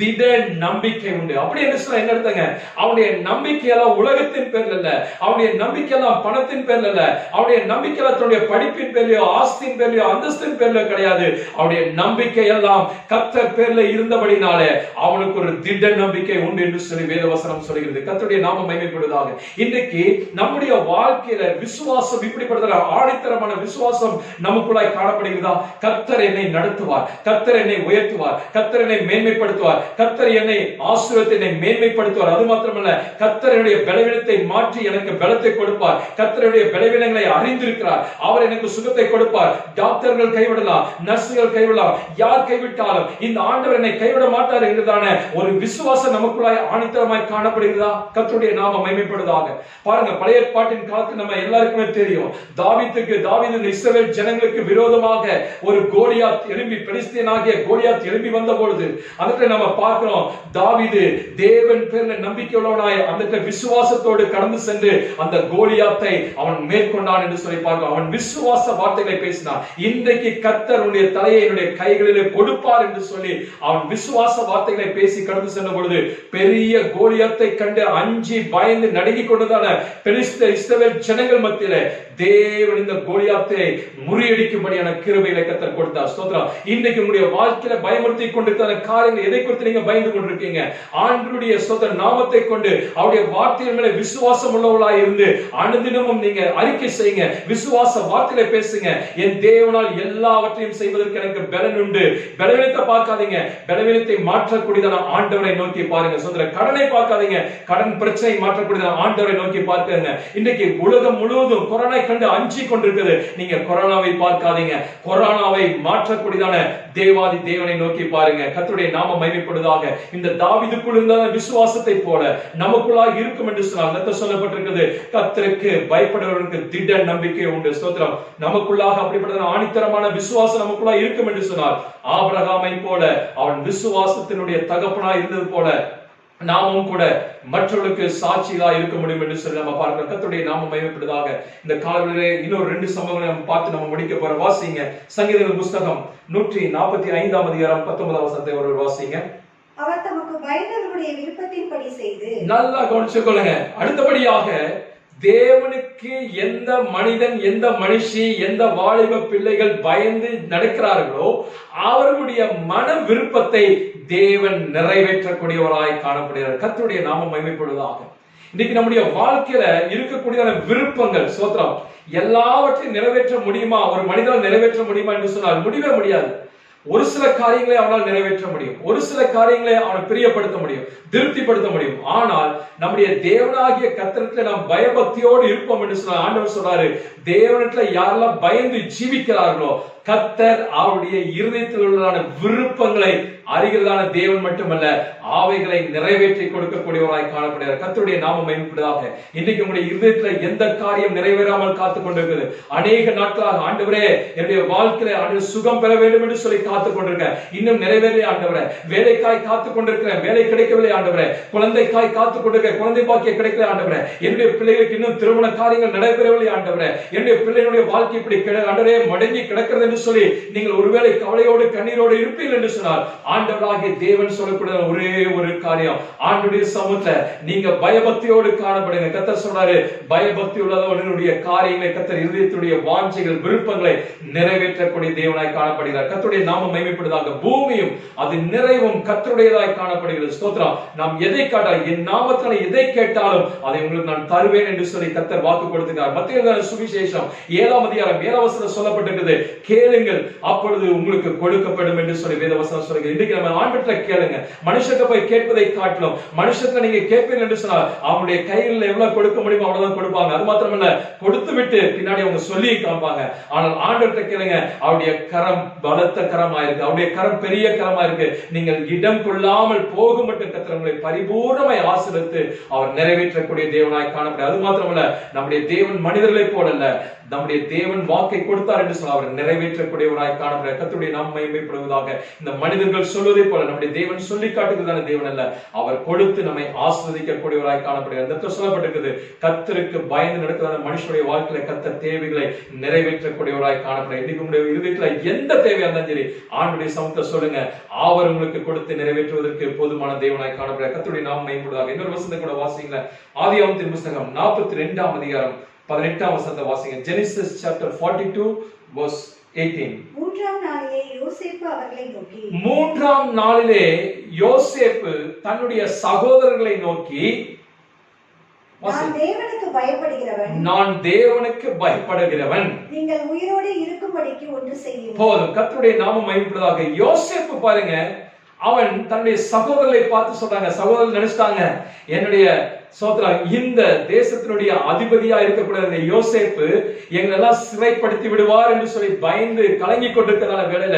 திட நம்பிக்கை உண்டு. அப்படி என்ன சொல்ல என்ன அர்த்தங்க? அவனுடைய நம்பிக்கையெல்லாம் உலகத்தின் பேர்ல இல்ல, அவனுடைய நம்பிக்கையெல்லாம் பணத்தின் பேர்ல இல்ல, அவனுடைய நம்பிக்கையெல்லாம் தன்னுடைய படிப்பின் பேர்லயோ ஆஸ்தியின் பேர்லயோ அந்தஸ்தின் பேர்ல கிடையாது. அவனுடைய நம்பிக்கை எல்லாம் கர்த்தர் பேர்ல இருந்தபடினாலே அவனுக்கு ஒரு திட நம்பிக்கை உண்டு என்று சொல்லி வேதவசனம் சொல்கிறது. கர்த்தருடைய நாமம் மகிமைப்படுவதாக. இன்றைக்கு நம்முடைய வாழ்க்கையில விசுவாசம் இப்படிப்பட்ட ஆணித்தரமான விசுவாசம் நமக்குள்ளாய் காணப்படுகிறதா? கர்த்தர் என்னை நடத்துவார், கர்த்தர் என்னை உயர்த்துவார், கர்த்தர் என்னை மேன்மைப்படுத்துவார், கர்த்தர் என்னை ஆசீர்வதித்து என்னை மேன்மைப்படுத்துவார். அது மாத்திரமல்ல, கர்த்தர் என்னுடைய பலவீனத்தை மாற்றி எனக்கு பலத்தை கொடுப்பார். கர்த்தருடைய பலவீனங்களை அறிந்திருக்கிறார், அவர் எனக்கு சுகத்தை கொடுப்பார். டாக்டர்கள் கைவிடலாம், நர்சுகள் கைவிடலாம், யார் கைவிட்டாலும் இந்த ஆண்டவர் என்னை கைவிட மாட்டார் என்றதான ஒரு விசுவாசம் நமக்குள்ளாய் ஆணித்தரமாய் காணப்படுகிறதா? கர்த்தருடைய நாமம் மகிமைப்படுவதாக. பாருங்க, பழைய ஏற்பாட்டின் காலத்தில் நம்ம எல்லாருக்குமே தெரியும், தாவீது இஸ்ரவேல் ஜனங்களுக்கு விரோதமாக ஒரு கோலியாத் எழும்பி, பெலிஸ்தியனாகிய கோலியாத் எழும்பி வந்த பொழுது அதற்கு நம்ம பார்க்கிறோம், தாவீது தேவன் பேர்ல நம்பிக்கை உள்ளவனாய் அந்த விசுவாசத்தோடு கடந்து சென்று அந்த கோலியாத்தை அவன் மேற்கொண்டான் என்று சொல்லி பார்க்கிறோம். அவன் விசுவாச வார்த்தைகளை பேசினான். இன்றைக்கு கர்த்தர் உன்னுடைய தலையை என்னுடைய கைகளிலே கொடுப்பார் என்று சொல்லி அவன் விசுவாச வார்த்தைகளை பேசி கடந்து சென்ற பொழுது பெரிய கோலியாத்தை கண்டு அஞ்சி பயந்து நடுங்கிக் கொண்டதான பெலிஸ்தர் இஸ்ரவேல் ஜனங்கள் மத்தியிலே தேவன் இந்த கோலியாத்தை முறியடிக்கும்படியான கிருபையை கர்த்தர் கொடுத்தார். ஸ்தோத்திரம். இன்றைக்கு உங்களுடைய வாழ்க்கையில பயமுறுத்தி கொண்டிருக்கிற காரியங்கள் எதை குறித்து நீங்க பயந்து கொண்டிருக்கீங்க? ஆண்டவருடைய ஸ்தோத்திர நாமத்தை கொண்டு அவருடைய வார்த்தையின் மேல விசுவாசம் உள்ளவர்களாய் இருந்து அனுதினமும் நீங்க அறிக்கை செய்யுங்க, விசுவாச வார்த்தைகளை பேசுங்க. என் தேவனால் எல்லாவற்றையும் செய்வதற்கு எனக்கு பலன் உண்டு. பலவீனத்தை பார்க்காதீங்க, பலவீனத்தை மாற்றக்கூடியதான ஆண்டவரை நோக்கி பாருங்க. ஸ்தோத்திர. கடனை பார்க்காதீங்க, கடன் பிரச்சனை மாற்றக்கூடியதான ஆண்டவரை நோக்கி பார்க்குங்க. இன்னைக்கு உலகம் முழுவதும் கொரோனா கண்டு அஞ்சி கொண்டிருக்கிறது. நீங்க கொரோனாவை பார்க்காதீங்க, கொரோனாவை மாற்றக்கூடியதான தேவாதி தேவனை நோக்கி பாருங்க. கர்த்தருடைய நாமம் மகிமைப்படுவதாக. இந்த தாவீதுக்குள் இருந்த விசுவாசத்தை போல நமக்குள்ளாக இருக்கும் என்று சொன்னால் சொல்லப்பட்டிருக்கிறது, கர்த்தருக்கு பயப்படுவதற்கு திட நம்பிக்கை உண்டு. ஸ்தோத்திரம். நமக்குள்ளாக அப்படிப்பட்ட ஆணித்தரமான விசுவாசம் நமக்குள்ளாக இருக்கும் என்று சொன்னால் ஆபிரகாமை போல அவன் விசுவாசத்தினுடைய தகப்பனாய் இருந்தது போல நாமும் கூட மற்றவர்களுக்கு சாட்சியா இருக்க முடியும் என்று சொல்லி நம்ம பார்க்கிறோம். கர்த்தருடைய நாமம் மகிமைப்படுவதாக. இந்த காலங்களிலே இன்னொரு 2 சம்பவங்களை நம்ம பார்த்து நம்ம முடிக்க போற. வாசிங்க சங்கீதங்கள் புத்தகம் 145 19 வசனத்தை ஒருவர் வாசிங்க. அவர் தமக்கு பயந்தவர்களுடைய விருப்பத்தின்படி செய்து. நல்லா கவனிச்சு கொள்ளுங்க. அடுத்தபடியாக தேவனுக்கு எந்த மனிதன், எந்த மனுஷி, எந்த வாலிப பிள்ளைகள் பயந்து நடக்கிறார்களோ அவர்களுடைய மன விருப்பத்தை தேவன் நிறைவேற்றக்கூடியவராய் காணப்படுகிறார். கர்த்தருடைய நாமம் மகிமைப்படுவதாக. இன்னைக்கு நம்முடைய வாழ்க்கையில இருக்கக்கூடிய விருப்பங்கள், சோத்திரம், எல்லாவற்றையும் நிறைவேற்ற முடியுமா? ஒரு மனிதனால் நிறைவேற்ற முடியுமா என்று சொன்னால் முடியவே முடியாது. ஒரு சில காரியங்களை அவனால் நிறைவேற்ற முடியும், ஒரு சில காரியங்களை அவனை பிரியப்படுத்த முடியும், திருப்திப்படுத்த முடியும். ஆனால் நம்முடைய தேவனாகிய கர்த்தரிடத்துல நாம் பயபக்தியோடு இருப்போம் என்று சொன்ன ஆண்டவர் சொல்றாரு, தேவனிடத்துல யாரெல்லாம் பயந்து ஜீவிக்கிறார்களோ கர்த்தர் அவருடைய இருதயத்தில் உள்ளதான விருப்பங்களை அறிகிறதான தேவன் மட்டுமல்ல, அவைகளை நிறைவேற்றி கொடுக்கக்கூடியவராய் காணப்படுகிறார். கர்த்தருடைய நாமம் மகிமைப்படுவதாக. இன்றைக்கு உங்களுடைய இருதயத்துல எந்த காரியம் நிறைவேறாமல் காத்துக் கொண்டிருக்கிறது? அநேக நாட்களாக ஆண்டவரே என்னுடைய வாழ்க்கையில ஆண்டவர் சுகம் பெற வேண்டும் என்று சொல்லி காத்துக் கொண்டிருக்கேன், இன்னும் நிறைவேறே ஆண்டவரே. வேலைக்காய் காத்துக் கொண்டிருக்கிறேன், வேலை கிடைக்கவில்லை ஆண்டவரே. குழந்தைக்காய் காத்துக் கொண்டிருக்கிறேன், குழந்தை பாக்கிய கிடைக்கல ஆண்டவரே. என்னுடைய பிள்ளைகளுக்கு இன்னும் திருமண காரியங்கள் நடைபெறவில்லை ஆண்டவரே. என்னுடைய பிள்ளைகளுடைய வாழ்க்கை இப்படி ஆண்டவரே மடங்கி கிடக்கிறது என்று சொல்லி நீங்கள் ஒருவேளை கவலையோடு கண்ணீரோடு இருப்பீர்கள் என்று சொன்னால், ஆண்டவராகிய தேவன் சொல்லக்கூடிய ஒரே ஒரு காரியம், ஆண்டவருடைய சமூகத்துல நீங்க பயபக்தியோடு காணப்படுங்க. கர்த்தர் சொல்றாரு, பயபக்தி உள்ளவனுடைய காரியங்களை கர்த்தர் இருதயத்துடைய வாஞ்சைகள் விருப்பங்களை நிறைவேற்றக்கூடிய தேவனாய் காணப்படுகிறார். கர்த்தருடைய நாமம் மகிமைப்படுவதாக. பூமியும் அது நிறைவும் கர்த்தருடையதாய் காணப்படுகிறது. ஸ்தோத்திரம். நாம் எதை கேட்டால், என் நாமத்தினால எதை கேட்டாலும் அதை உங்களுக்கு நான் தருவேன் என்று சொல்லி கர்த்தர் வாக்கு கொடுத்திருக்கிறார். மத்தேயு சுவிசேஷம் 7ஆம் அதிகாரம் 7ஆம் வசனம் சொல்லப்பட்டிருக்கிறது, கேளுங்கள் அப்பொழுது உங்களுக்கு கொடுக்கப்படும் என்று சொல்லி வேதவசனம் சொல்லுகிறது. இன்னைக்கு நம்ம ஆண்டவர்கிட்ட கேளுங்க. மனுஷத்தை போய் கேட்பதை காட்டிலும் மனுஷத்தை நீங்க கேட்பீர்கள் என்று சொன்னால் அவருடைய கையில் எவ்வளவு கொடுக்க முடியுமோ அவ்வளவுதான் கொடுப்பாங்க. அது மாத்திரமல்ல, கொடுத்து விட்டு பின்னாடி அவங்க சொல்லி காண்பாங்க. ஆனால் ஆண்டவர்கிட்ட கேளுங்க, அவருடைய கரம் பலத்த கரமா இருக்கு, அவருடைய கரம் பெரிய கரமா இருக்கு. நீங்கள் இடம் கொள்ளாமல் போகும் மட்டும் கர்த்தர் உங்களை பரிபூர்ணமாய் ஆசீர்வதித்து அவர் நிறைவேற்றக்கூடிய தேவனாய் காணப்படுகிறார். அது மாத்திரமல்ல, நம்முடைய தேவன் மனிதர்களை போலல்ல, நம்முடைய தேவன் வாக்கை கொடுத்தார் என்று சொல்ல அவர் நிறைவேற்றக்கூடியவராய் காணப்படுகிறார். கர்த்தருடைய நாமம் மகிமைப்படுவதாக. இந்த மனிதர்கள் சொல்வதை போல நம்முடைய தேவன் சொல்லி காட்டுகிறதான தேவன் அல்ல, அவர் கொடுத்து நம்மை ஆசீர்வதிக்கக்கூடியவராய் காணப்படுகிறார். இந்த சொல்லப்பட்டிருக்கிறது, கர்த்தருக்கு பயந்து நடக்கிறதான மனுஷனுடைய வாழ்க்கையில கர்த்தர் தேவைகளை நிறைவேற்றக்கூடியவராய் காணப்படுகிறார். இன்னைக்கு உங்களுடைய இருதயத்துல எந்த தேவையா இருந்தாலும் சரி ஆண்டவருடைய சமூகத்தை சொல்லுங்க, அவர் உங்களுக்கு கொடுத்து நிறைவேற்றுவதற்கு போதுமான தேவனாய் காணப்படுகிறார். கர்த்தருடைய நாமம் மகிமைப்படுவதாக. இன்னொரு வசனத்தை கூட வாசிங்க. ஆதியாகமத்தின் புத்தகம் 42ஆம் அதிகாரம் 18ஆம் வசனத்தை வாசிங்க. Genesis chapter 42 verse 18. மூன்றாம் நாளிலே யோசேப்பு அவர்களை நோக்கி, மூன்றாம் நாளிலே யோசேப்பு தன்னுடைய சகோதரர்களை நோக்கி, நான் தேவனுக்கு பயப்படுகிறவன், நான் தேவனுக்கு பயப்படுகிறவன், நீங்கள் உயிரோடு இருக்கும்படிக்கு ஒன்று செய்யுங்கள். போதும். கர்த்தருடைய நாமம் மகிமைப்படுவதாக. யோசேப்பு பாருங்க, அவன் தன்னுடைய சகோதரர்களை பார்த்து சொல்றாங்க, சகோதரர் நினைச்சிட்டாங்க என்னுடைய சோதரன் இந்த தேசத்தினுடைய அதிபதியா இருக்கக்கூடிய யோசேப்பு எங்களெல்லாம் சிறைப்படுத்தி விடுவார் என்று சொல்லி பயந்து கலங்கி கொண்டிருக்கிறதான வேளையில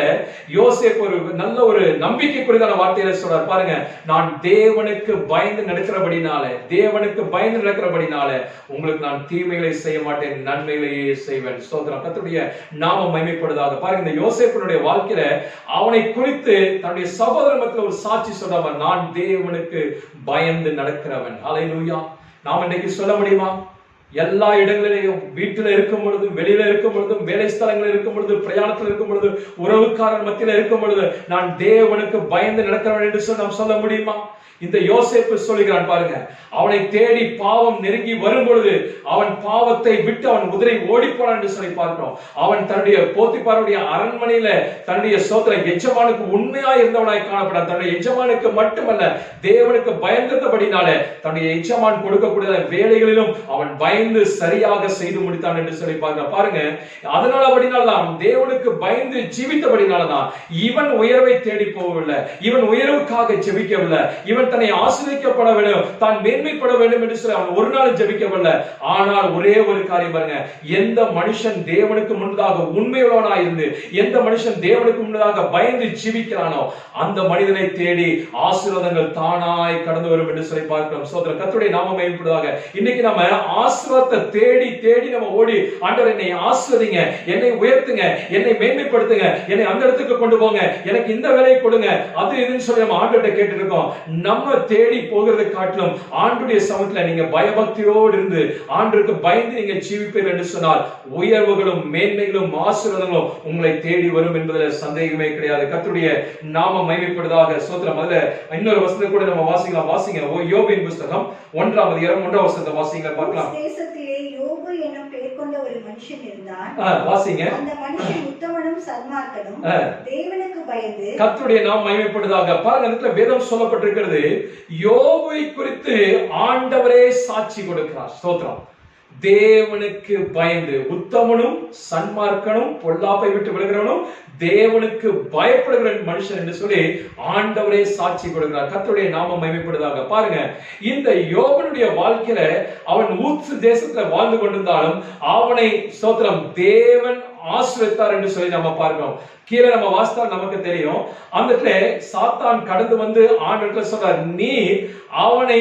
யோசேப்பு ஒரு நல்ல ஒரு நம்பிக்கைக்குரியதான வார்த்தையில சொல்றார். பாருங்க, நான் தேவனுக்கு பயந்து நடக்கிறபடினால, தேவனுக்கு பயந்து நடக்கிறபடினால உங்களுக்கு நான் தீமைகளை செய்ய மாட்டேன், நன்மைகளையே செய்வேன். சோதரன் கர்த்தருடைய நாமம் மகிமைப்படுவதாக. பாருங்க, இந்த யோசேப்பினுடைய வாழ்க்கையில அவனை குறித்து தன்னுடைய சகோதரர் மத்தியில் ஒரு சாட்சி சொல்றவன், நான் தேவனுக்கு பயந்து நடக்கிறவன். ஹல்லேலூயா. நாம் இன்னைக்கு சொல்ல முடியுமா? எல்லா இடங்களிலையும், வீட்டில இருக்கும் பொழுது, வெளியில இருக்கும் பொழுதும், வேலை ஸ்தலங்களில் இருக்கும் பொழுது, பிரயாணத்தில் இருக்கும் பொழுது, உறவுக்காரர் மத்தியில இருக்கும் பொழுது நான் தேவனுக்கு பயந்து நடக்கிறவன் என்று சொல்லி நாம் சொல்ல முடியுமா? இந்த யோசேப்பு சொல்லுகிறான் பாருங்க, அவனை தேடி பாவம் நெருங்கி வரும் பொழுது அவன் பாவத்தை விட்டு அவன் உதிரை ஓடி போனான் என்று சொல்லி பார்க்கிறோம். அவன் தன்னுடைய போத்திபாருடைய அரண்மனையில தன்னுடைய சோதர எஜமானுக்கு உண்மையா இருந்தவனாய் காணப்படான். தன்னுடைய எஜமானுக்கு மட்டுமல்ல, தேவனுக்கு பயந்தபடினால தன்னுடைய எஜமான் கொடுக்கக்கூடிய வேலைகளிலும் அவன் பயந்து சரியாக செய்து முடித்தான் என்று சொல்லி பார்க்கிறோம். பாருங்க, அதனால அப்படினால்தான், தேவனுக்கு பயந்து ஜீவித்தபடினால்தான் இவன் உயர்வை தேடி போகவில்லை, இவன் உயர்வுக்காக ஜெபிக்கவில்லை, இவன் தன்னை ஆசீர்வதிக்கப்பட வேண்டும், தான் மேன்மைப்பட வேண்டும் என்று சொல்லி அவன் ஒரு நாள் ஜெபிக்கவில்லை. ஆனால் ஒரே ஒரு காரியம் பாருங்க, எந்த மனுஷன் தேவனுக்கு முன்னதாக உண்மையுள்ளவனாய் இருந்து, எந்த மனுஷன் தேவனுக்கு முன்னதாக பயந்து ஜீவிக்கிறானோ அந்த மனிதனை தேடி ஆசீர்வாதங்கள் தானாய் கடந்து வரும் என்று சொல்லி பார்க்கிறோம். சோதரர் கர்த்தருடைய நாமம் மகிமைப்படுவதாக. இன்னைக்கு நம்ம ஆசீர்வாதத்தை தேடி தேடி நம்ம ஓடி, ஆண்டவர் என்னை ஆசீர்வதிங்க, என்னை உயர்த்துங்க, என்னை மேன்மைப்படுத்துங்க, என்னை அந்த இடத்துக்கு கொண்டு போங்க, எனக்கு இந்த வேலையை கொடுங்க, அது இதுன்னு சொல்லி நம்ம ஆண்டவர்கிட்ட கேட்டு இருக்கோம். நம்ம தேடி போகிறதை காட்டிலும் ஆண்டுடைய சமூகத்துல நீங்க பயபக்தியோடு இருந்து ஆண்டுக்கு பயந்து நீங்க ஜீவிப்பீர்கள் என்று சொன்னால் உயர்வுகளும் மேன்மைகளும் ஆசீர்வாதங்களும் உங்களை தேடி வரும் என்பதில் சந்தேகமே கிடையாது. கர்த்தருடைய நாமம் மகிமைப்படுவதாக. சோத்திரம். அதுல இன்னொரு வசனத்தை கூட நம்ம வாசிக்கலாம். வாசிங்க. யோபின் புத்தகம் 1ஆம் அதிகாரம் 1ஆம் வசனத்தை வாசிங்க, பார்க்கலாம். தேசத்திலே யோபு என்னும் பெயர் கொண்ட ஒரு மனுஷன் இருந்தான். வாசிங்க. அந்த மனுஷன் உத்தமனும் சன்மார்க்கனும், தேவனுக்கு பயந்து. கர்த்தருடைய நாமம் மகிமைப்படுவதாக. பாருங்க, அதுல வேதம் சொல்லப்பட்டிருக்கிறது, யோபை குறித்து ஆண்டவரே சாட்சி கொடுக்கிறார். ஸ்தோத்திரம். தேவனுக்கு பயந்து, உத்தமனும் சன்மார்க்கனும் பொல்லாப்பை விட்டு விலகிறவனும் தேவனுக்கு பயப்படுகிற மனுஷன் என்று சொல்லி ஆண்டவரே சாட்சி கொடுக்கிறார். கர்த்தருடைய நாமம் மகிமைப்படுவதாக. பாருங்க, இந்த யோபனுடைய வாழ்க்கையில அவன் ஊத்சு தேசத்துல வாழ்ந்து கொண்டிருந்தாலும் அவனை ஸ்தோத்திரம் தேவன் ஆசீர்வதித்தார் என்று சொல்லி நம்ம பார்க்கிறோம். கீழே நம்ம வாசித்தா நமக்கு தெரியும். அந்த சாத்தான் கடந்து வந்து ஆண்டவர்கிட்ட சொல்றார், நீ அவனை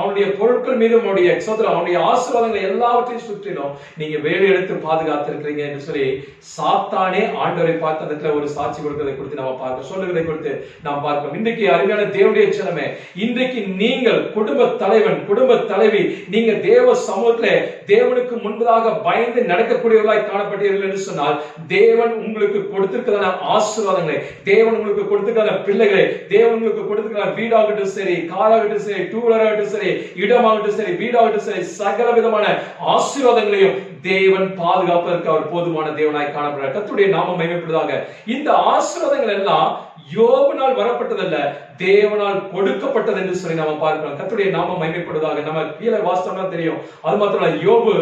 அவனுடைய பொருட்கள் மீது அவனுடைய ஆசீர்வாதங்களை எல்லாவற்றையும் சுற்றிலும் நீங்க வேலை எடுத்து பாதுகாத்திருக்கிறீங்க என்று சொல்லி சாத்தானே ஆண்டவரை பார்த்து அந்த ஒரு சாட்சி கொடுக்கிறதை குறித்து நம்ம பார்க்க சொல்லுகிறதை குறித்து நாம் பார்க்கிறோம். இன்றைக்கு அருமையான தேவனுடைய ஜனமே, இன்றைக்கு நீங்கள் குடும்ப தலைவன், குடும்ப தலைவி, நீங்க தேவ சமூகத்திலே தேவனுக்கு முன்பதாக பயந்து நடக்கக்கூடியவர்களாய் காணப்பட்டீர்கள் என்று சொன்னால் தேவன் உங்களுக்கு கொடுத்திருக்கிறதான ஆசீர்வாதங்களை, தேவன் உங்களுக்கு கொடுத்திருக்கிற பிள்ளைகளை, தேவன் உங்களுக்கு கொடுத்திருக்கிற வீடாகட்டும் சரி, காராகட்டும் சரி, டூலராகட்டும் சரி, இடமாகட்டும் சரி, வீடாகட்டும் சரி, சகல விதமான ஆசீர்வாதங்களையும் தேவன் பாதுகாப்பதற்கு அவர் போதுமான தேவனாய் காணப்படுகிறார். கர்த்தருடைய நாமம் மகிமைப்படுவதாக. இந்த ஆசீர்வாதங்கள் எல்லாம் யோபனால் வரப்பட்டதல்ல, தேவனால் கொடுக்கப்பட்டது என்று சொல்லி நாம பார்க்கிறோம். கர்த்தருடைய நாமம் மகிமைப்படுவதாக. நம்ம கீழே வாசித்தோம்னா தெரியும். அது மாத்திரம் யோபு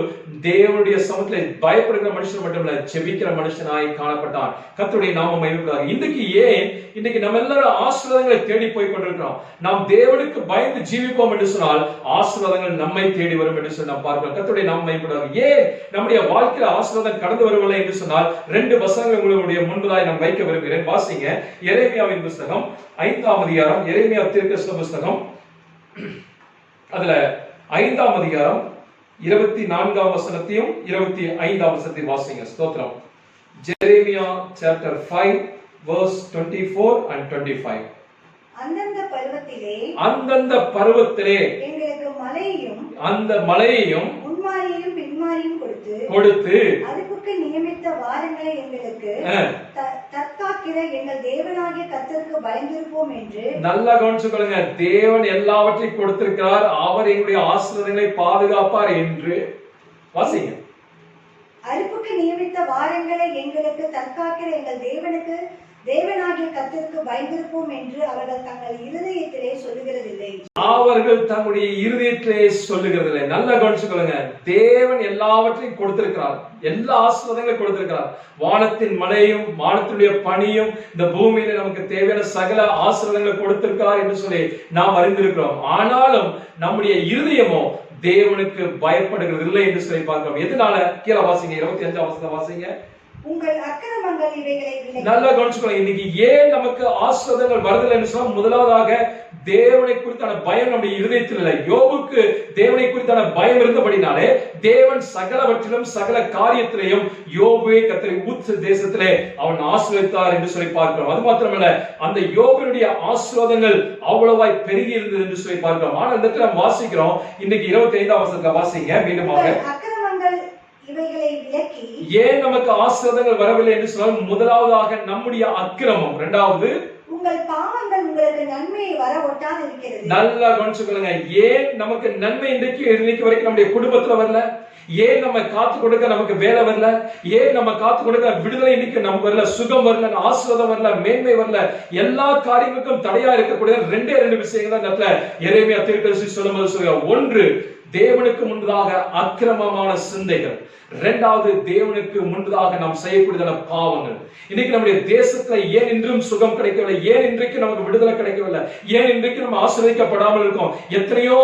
தேவனுடைய சமூகத்திலே பயப்படுகிற மனுஷன் மட்டுமல்ல, ஜெபிக்கிற மனுஷனாய் காணப்பட்டான். கர்த்தருடைய நாமம் மகிமைப்படுவதாக. இன்னைக்கு நம்ம எல்லாரும் ஆசீர்வாதங்களை தேடி போய் கொண்டிருக்கிறோம். நாம் தேவனுக்கு பயந்து ஜீவிப்போம் என்று சொன்னால் ஆசீர்வாதங்கள் நம்மை தேடி வரும் என்று சொல்லி நாம் பார்க்கிறோம். கர்த்தருடைய நாமம் மகிமைப்படுவதாக. ஏன் நம்முடைய வாழ்க்கையில ஆசீர்வாதம் கடந்து வரவில்லை என்று சொன்னால் 2 வசனங்கள் உங்களுடைய முன்பதாய் நான் வைக்க விரும்புகிறேன். வாசிங்க. எரேமியாவின் புத்தகம் 5ஆம் அதிகாரம், எரேமியா தீர்க்கதரிசன புத்தகம், அதுல 5ஆம் அதிகாரம் 24ஆம் வசனத்தையும் 25ஆம் வசனத்தையும் வாசிங்க. ஸ்தோத்திரம். Jeremiah chapter 5 verse 24 and 25. அந்தந்த பருவத்திலே எங்களுக்கு மலையையும் முன்மாரியும் பின்மாரியும் கொடுத்து அதுக்கு நியமித்த வாரங்களை எங்களுக்கு தற்காக்கிற எங்கள் தேவனாகிய கர்த்தருக்கு பயந்திருப்போம் என்று. நல்லா கவனிச்சுக்கொள்ளுங்க. தேவன் எல்லாவற்றையும் கொடுத்திருக்கிறார், அவர் எங்களுடைய ஆசீர்வாதங்களை பாதுகாப்பார் என்று. வாசிங்க. அறுப்புக்கு நியமித்த வாரங்களை எங்களுக்கு தற்காக்கிற எங்கள் தேவனாகிய கர்த்தருக்கு பயந்திருப்போம் என்று அவர்கள் தங்கள் இருதயத்திலே சொல்லுகிறதில்லை. அவர்கள் தங்களுடைய இருதயத்திலே சொல்லுகிறதில்லை. நல்லா கவனிச்சுக்கொள்ளுங்க. தேவன் எல்லாவற்றையும் கொடுத்திருக்கிறார், எல்லா ஆசீர்வாதங்களையும் கொடுத்திருக்கிறார். வானத்தின் மழையும் வானத்துடைய பனியும் இந்த பூமியில நமக்கு தேவையான சகல ஆசீர்வாதங்களை கொடுத்திருக்கிறார் என்று சொல்லி நாம் அறிந்திருக்கிறோம். ஆனாலும் நம்முடைய இருதயமோ தேவனுக்கு பயப்படுகிறது இல்லை என்று சொல்லி பார்க்கிறோம். எதனால? கீழே வாசிங்க. 25ஆம் வசனம் வாசிங்க. உங்கள் அக்கிரமங்கள் இவைகளை விலக்கி. நல்லா கவனிச்சுக்கோங்க. இன்னைக்கு ஏன் நமக்கு ஆசீர்வாதங்கள் வருதல் என்று சொன்னா, முதலாவதாக தேவனை குறித்தான பயம் நம்முடைய இருதயத்தில் இல்லை. யோபுக்கு தேவனை குறித்தான பயம் இருந்தபடினாலே தேவன் சகலவற்றிலும் சகல காரியத்திலையும் யோபுவை கர்த்தரை ஊத்சு தேசத்திலே அவன் ஆசீர்வதித்தார் என்று சொல்லி பார்க்கிறோம். அது மாத்திரமல்ல, அந்த யோபுடைய ஆசீர்வாதங்கள் அவ்வளவாய் பெருகி இருந்தது என்று சொல்லி பார்க்கிறோம். ஆனால் இந்த இடத்துல வாசிக்கிறோம். இன்னைக்கு 25ஆம் வசனத்தை வாசிங்க. மீண்டுமாக ஏன் நமக்கு ஆசீர்வாதங்கள் வரவில்லை என்று சொன்னால், முதலாவதாக நம்முடைய அக்கிரமம், இரண்டாவது உங்கள் பாவங்கள் உங்களுக்கு நன்மையை வர ஒட்டாது இருக்கிறது. நல்லா கவனிச்சுக்கொள்ளுங்க. ஏன் நமக்கு நன்மை இன்னைக்கு வரைக்கும் நம்முடைய குடும்பத்துல வரல? ஏன் நம்ம காத்து கொடுக்க நமக்கு வேலை வரல? ஏன் நம்ம காத்து கொடுக்க விடுதலை இன்னைக்கு நமக்கு வரல? சுகம் வரல, ஆசீர்வாதம் வரல, மேன்மை வரல. எல்லா காரியங்களுக்கும் தடையா இருக்கக்கூடிய 2 விஷயங்கள் தான் எரேமியா தீர்க்கதரிசி சொல்லும்போது சொல்லுங்க. ஒன்று, தேவனுக்கு முன்பதாக அக்கிரமமான சிந்தைகள். 2வது, தேவனுக்கு முன்பதாக நாம் செய்யக்கூடியதான பாவங்கள். இன்னைக்கு நம்முடைய தேசத்துல ஏன் இன்றும் சுகம் கிடைக்கவில்லை? ஏன் இன்றைக்கு நமக்கு விடுதலை கிடைக்கவில்லை? ஏன் இன்றைக்கு நம்ம ஆசீர்வதிக்கப்படாமல் இருக்கோம்? எத்தனையோ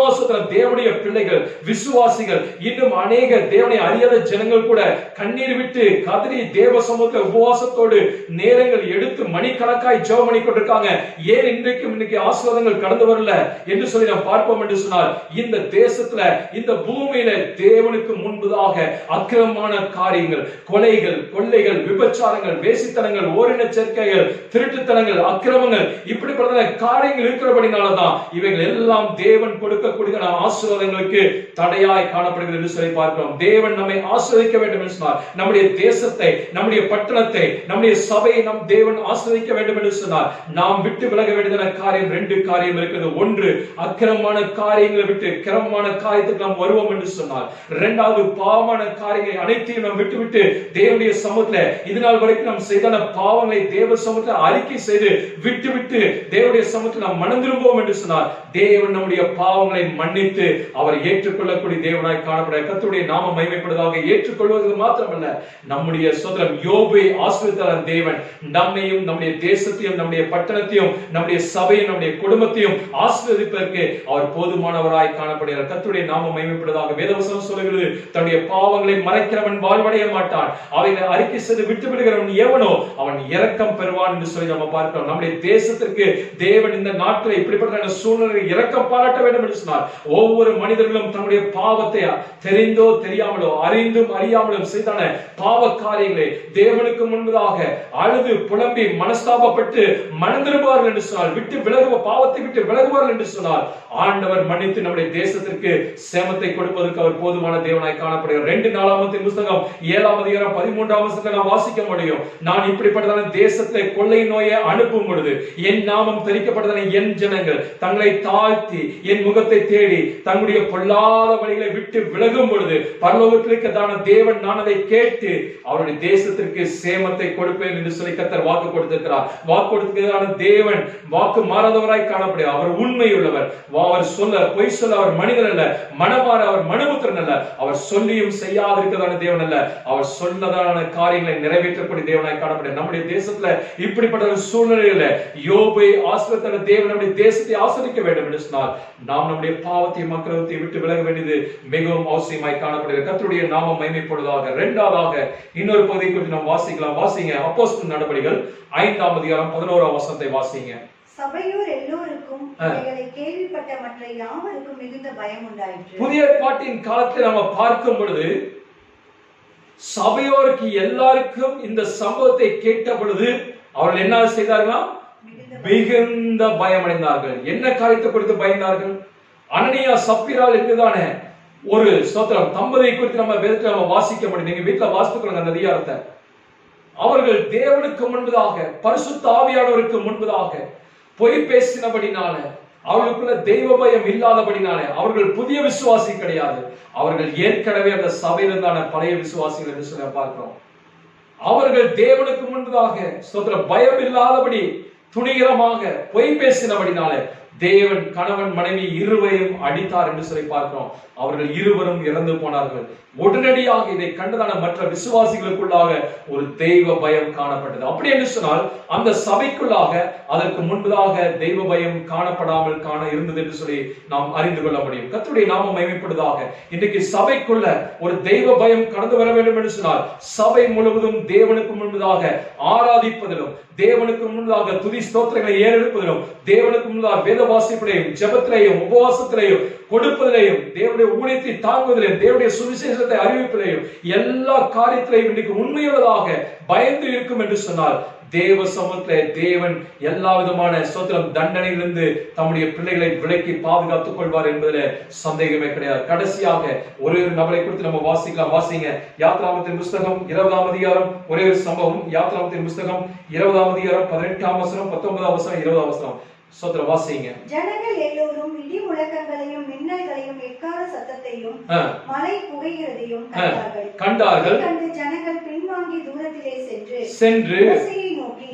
தேவனுடைய பிள்ளைகள், விசுவாசிகள், இன்னும் அநேக தேவனை அறியாத ஜனங்கள் கூட கண்ணீர் விட்டு கதறி தேவ சமூகத்தில் உபவாசத்தோடு நேரங்கள் எடுத்து மணிக்கணக்காய் ஜெபம் பண்ணி கொண்டிருக்காங்க. ஏன் இன்னைக்கு ஆசீர்வாதங்கள் கடந்து வரல என்று சொல்லி நாம் பார்ப்போம் என்று சொன்னால், இந்த தேசத்துல, இந்த பூமியில தேவனுக்கு முன்பதாக அக்கிரமமான காரியங்கள், கொலைகள், கொள்ளைகள், விபச்சாரங்கள், வேசித்தனங்கள், ஓரின சேர்க்கைகள், திருட்டுத்தனங்கள், அக்கிரமங்கள், இப்படிப்பட்ட காரியங்கள் இருக்கிறபடினாலதான் இவைகள் எல்லாம் தேவன் கொடுக்கக்கூடிய ஆசீர்வாதங்களுக்கு தடையாய் காணப்படுகிறது என்று சொல்லி பார்க்கிறோம். தேவன் நம்மை ஆசீர்வதிக்க வேண்டும் என்று சொன்னார். நம்முடைய தேசத்தை, நம்முடைய பட்டணத்தை, நம்முடைய சபையை நம் தேவன் ஆசீர்வதிக்க வேண்டும் என்று சொன்னார். நாம் விட்டு விலக வேண்டியதான காரியம் 2 காரியம் இருக்கிறது. ஒன்று, அக்கிரமமான காரியங்களை விட்டு கிரமமான காரியத்துக்கு நாம் வருவோம் என்று சொன்னார். 2வது, பாவமான காரியங்களை காரியங்களை அனைத்தையும் நாம் விட்டுவிட்டு தேவனுடைய சமூகத்துல இது நாள் வரைக்கும் நாம் செய்தான பாவங்களை தேவ சமூகத்துல அறிக்கை செய்து விட்டுவிட்டு தேவனுடைய சமூகத்தில் நாம் மனம் திரும்புவோம் என்று சொன்னார், தேவன் நம்முடைய பாவங்களை மன்னித்து அவரை ஏற்றுக்கொள்ளக்கூடிய தேவனாய் காணப்பட கர்த்தருடைய நாமம் மகிமைப்படுவதாக. ஏற்றுக்கொள்வது மாத்திரமல்ல, நம்முடைய சோதரம் யோபை ஆசீர்வதித்த தேவன் நம்மையும் நம்முடைய தேசத்தையும் நம்முடைய பட்டணத்தையும் நம்முடைய சபையும் நம்முடைய குடும்பத்தையும் ஆசீர்வதிப்பதற்கு அவர் போதுமானவராய் காணப்படுகிறார். கர்த்தருடைய நாமம் மகிமைப்படுவதாக. வேதவசனம் சொல்கிறது, தன்னுடைய பாவங்களை மறைக்கிறவன் வாழ்வடைய மாட்டான், அவைகளை அறிக்கை செய்து விட்டு விடுகிறவன் எவனோ அவன் இரக்கம் பெறுவான் என்று சொல்லி நம்ம பார்க்கிறோம். நம்முடைய தேசத்திற்கு தேவன் இந்த நாட்டில் இப்படிப்பட்ட சூழ்நிலை இரக்கம் பாராட்ட வேண்டும் என்று சொன்னார். ஒவ்வொரு மனிதர்களும் தன்னுடைய பாவத்தை தெரிந்தோ தெரியாமலோ அறிந்தும் அறியாமலும் செய்தான பாவ காரியங்களை தேவனுக்கு முன்பதாக அழுது புலம்பி மனஸ்தாபப்பட்டு மனம் திரும்புவார்கள் என்று சொன்னார். பாவத்தை விட்டு விலகுவார்கள் என்று சொன்னார். ஆண்டவர் மன்னித்து நம்முடைய தேசத்திற்கு சேமத்தை கொடுப்பதற்கு அவர் போதுமான தேவனாய் காணப்படுகிறார். 2 நாளாகமத்தின் புத்தகம் 7ஆம் அதிகாரம் 13ஆம் வசனத்தை நாம் வாசிக்க முடியும். நான் இப்படிப்பட்டதான தேசத்தை கொள்ளை நோயை அனுப்பும் பொழுது என் நாமம் தரிக்கப்பட்டதான என் ஜனங்கள் தங்களை தாழ்த்தி என் முகத்தை தேடி தங்களுடைய பொல்லாத வழிகளை விட்டு விலகும் பொழுது பரலோகத்திற்கான தேவன் நான் அதை கேட்டு அவருடைய தேசத்திற்கு சேமத்தை கொடுப்பேன் என்று சொல்லி கர்த்தர் வாக்கு கொடுத்திருக்கிறார். வாக்கு கொடுத்திருக்கிறான தேவன் வாக்கு மாறாதவராய் காணப்படுகிறார். அவர் உண்மை உள்ளவர். அவர் சொல்ல பொய் சொல்ல அவர் மனிதன் அல்ல, மனமாற அவர் மனுபுத்திரன் அல்ல. அவர் சொல்லியும் செய்யாதிருக்கிறதான தேவன் அல்ல, அவர் சொன்னதான காரியங்களை நிறைவேற்றக்கூடிய தேவனாய் காணப்படுகிறார். நம்முடைய தேசத்துல இப்படிப்பட்ட ஒரு சூழ்நிலையில யோபை ஆசீர்வதித்த தேவன் நம்முடைய தேசத்தை ஆசீர்வதிக்க வேண்டும் என்று சொன்னால் நாம் நம்முடைய பாவத்தையும் அக்கிரமத்தையும் விட்டு விலக வேண்டியது மிகவும் அவசியமாய் காணப்படுகிறது. கர்த்தருடைய நாமம் மகிமைப்படுவதாக. 2ஆவதாக இன்னொரு பகுதியை குறித்து நாம் வாசிக்கலாம். வாசிங்க அப்போஸ்தலர் நடபடிகள் 5ஆம் அதிகாரம் 11ஆம் வசனத்தை வாசிங்க. சபையோர் எல்லோருக்கும் இவைகளை கேள்விப்பட்ட மற்ற யாவருக்கும் மிகுந்த பயம் உண்டாயிற்று. புதிய ஏற்பாட்டின் காலத்தில் நம்ம பார்க்கும் பொழுது சபையோருக்கு எல்லாருக்கும் இந்த சம்பவத்தை கேட்ட பொழுது அவர்கள் என்ன செய்தார்களாம்? மிகுந்த பயமடைந்தார்கள். என்ன காரியத்தை குறித்து பயந்தார்கள்? அனனியா சப்பீராள் என்கிறதான ஒரு ஸ்தோத்திரம் தம்பதியை குறித்து நம்ம வேதத்தில் நம்ம வாசிக்க முடியும். நீங்க வீட்டுல வாசித்துக்கொள்ளுங்க அந்த அதிகாரத்தை. அவர்கள் தேவனுக்கு முன்பதாக பரிசுத்த ஆவியானவருக்கு முன்பதாக பொய் பேசினபடினால அவர்களுக்குள்ள தெய்வ பயம் இல்லாதபடினால அவர்கள் புதிய விசுவாசி கிடையாது. அவர்கள் ஏற்கனவே அந்த சபையில் இருந்தான பழைய விசுவாசிகள் என்று சொல்ல பார்க்கிறோம். அவர்கள் தேவனுக்கு முன்பதாக ஸ்தோத்திரம் பயம் இல்லாதபடி துணிகரமாக பொய் பேசினபடினால தேவன் கணவன் மனைவி இருவரையும் அடித்தார் என்று சொல்லி பார்க்கிறோம். அவர்கள் இருவரும் இறந்து போனார்கள். உடனடியாக இதை கண்டதான மற்ற விசுவாசிகளுக்குள்ளாக ஒரு தெய்வ பயம் காணப்பட்டது. அப்படி என்று சொன்னால் அந்த சபைக்குள்ளாக அதற்கு முன்பதாக தெய்வ பயம் காணப்படாமல் காண இருந்தது என்று சொல்லி நாம் அறிந்து கொள்ள முடியும். கர்த்தருடைய நாமம் மகிமைப்படுவதாக. இன்றைக்கு சபைக்குள்ள ஒரு தெய்வ பயம் கடந்து வர வேண்டும் என்று சொன்னால் சபை முழுவதும் தேவனுக்கு முன்பதாக ஆராதிப்பதிலும் தேவனுக்கு முன்பதாக துதி ஸ்தோத்திரங்களை ஏறெடுப்பதிலும் தேவனுக்கு முன்பதாக வேத வாசிப்பிலையும் ஜெபத்திலையும் உபவாசத்திலையும் கொடுப்பதிலையும் தேவனுடைய ஊழியத்தை தாங்குவதிலையும் தேவனுடைய சுவிசேஷத்தை அறிவிப்பதிலையும் எல்லா காரியத்திலையும் இன்னைக்கு உண்மையுள்ளதாக பயந்து இருக்கும் என்று சொன்னால் தேவ சமூகத்திலே தேவன் எல்லா விதமான ஸ்தோத்திரம் தண்டனையிலிருந்து தம்முடைய பிள்ளைகளை விலக்கி பாதுகாத்துக் கொள்வார் என்பதில் சந்தேகமே கிடையாது. கடைசியாக ஒரே ஒரு நபரை குறித்து நம்ம வாசிக்கலாம். வாசிங்க யாத்ராகமத்தின் புஸ்தகம் 20ஆம் அதிகாரம். ஒரே ஒரு சம்பவம். யாத்ராகமத்தின் புஸ்தகம் 20ஆம் அதிகாரம் 18ஆம் வசனம் 19ஆம் வசனம் 20ஆம் வசனம். ஸ்தோத்திரம் வாசிங்க. ஜனங்கள் எல்லோரும் இடி முழக்கங்களையும் மின்னல்களையும் எக்கால சத்தத்தையும் மலை புகைகிறதையும் கண்டார்கள். கண்டு ஜனங்கள் பின்வாங்கி தூரத்திலே சென்று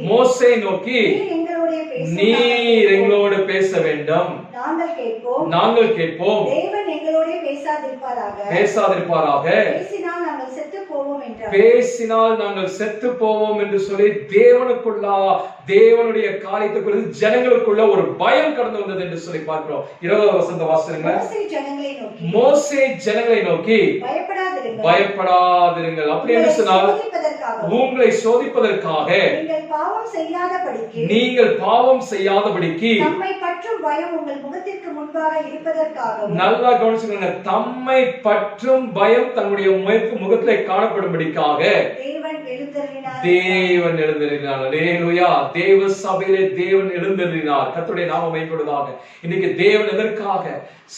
மோசேயை நோக்கி நீர் எங்களோடு பேச வேண்டும், நாங்கள் கேட்போம், தேவன் எங்களோட பேசாதிருப்பாராக, பேசினால் நாங்கள் செத்து போவோம் என்று சொல்லி தேவனுடைய காரியத்தை குறித்து ஜனங்களுக்குள்ள ஒரு பயம் கடந்து வந்தது என்று சொல்லி பார்க்கிறோம். 20ஆம் வசனத்தை வாசிங்க. மோசே ஜனங்களை நோக்கி பயப்படாதிருங்கள், அப்படி என்று சொன்னால் உங்களை சோதிப்பதற்காக நீங்கள் பாவம் செய்யாதபடிக்கு தம்மை பற்றும் பயம் உங்கள் முகத்திற்கு முன்பாக இருப்பதற்காக. நல்லா கவனிச்சுக்கோங்க. தம்மை பற்றும் பயம் தன்னுடைய முகத்திலே காணப்படும்படிக்காக தேவன் எழுந்தருளினார். அல்லேலூயா. தேவ சபையிலே தேவன் எழுந்தருளினார். கர்த்தருடைய நாமம் மகிமைப்படுவதாக. இன்னைக்கு தேவன் எதற்காக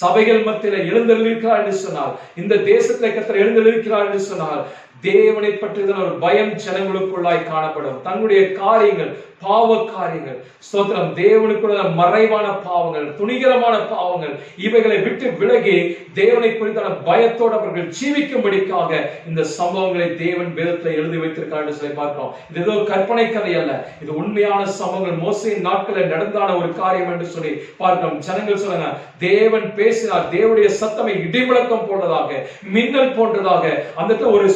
சபைகள் மத்தியில எழுந்தருளிருக்கிறார் என்று சொன்னால், இந்த தேசத்திலே கர்த்தர் எழுந்தருளிருக்கிறார் என்று சொன்னால் தேவனை பற்றிய ஒரு பயம் ஜனங்களுக்குள்ளாய் காணப்படும். தங்களுடைய காரியங்கள், பாவ காரியங்கள், ஸ்தோத்திரம், தேவனுக்குள்ள மறைவான பாவங்கள், துணிகரமான பாவங்கள், இவைகளை விட்டு விலகி தேவனை குறித்தான பயத்தோடு அவர்கள் ஜீவிக்கும்படிக்காக இந்த சம்பவங்களை தேவன் வேதத்தில் எழுதி வைத்திருக்கார் என்று சொல்லி பார்க்கிறோம். இது ஏதோ கற்பனை கதை அல்ல, இது உண்மையான சம்பவங்கள், மோசேயின் நாட்களில் நடந்தான ஒரு காரியம் என்று சொல்லி பார்க்கிறோம். ஜனங்கள் சொல்லுங்க, தேவன் பேசினார், தேவனுடைய சத்தமை இடிமுழக்கம் போன்றதாக, மின்னல் போன்றதாக, அந்த ஒரு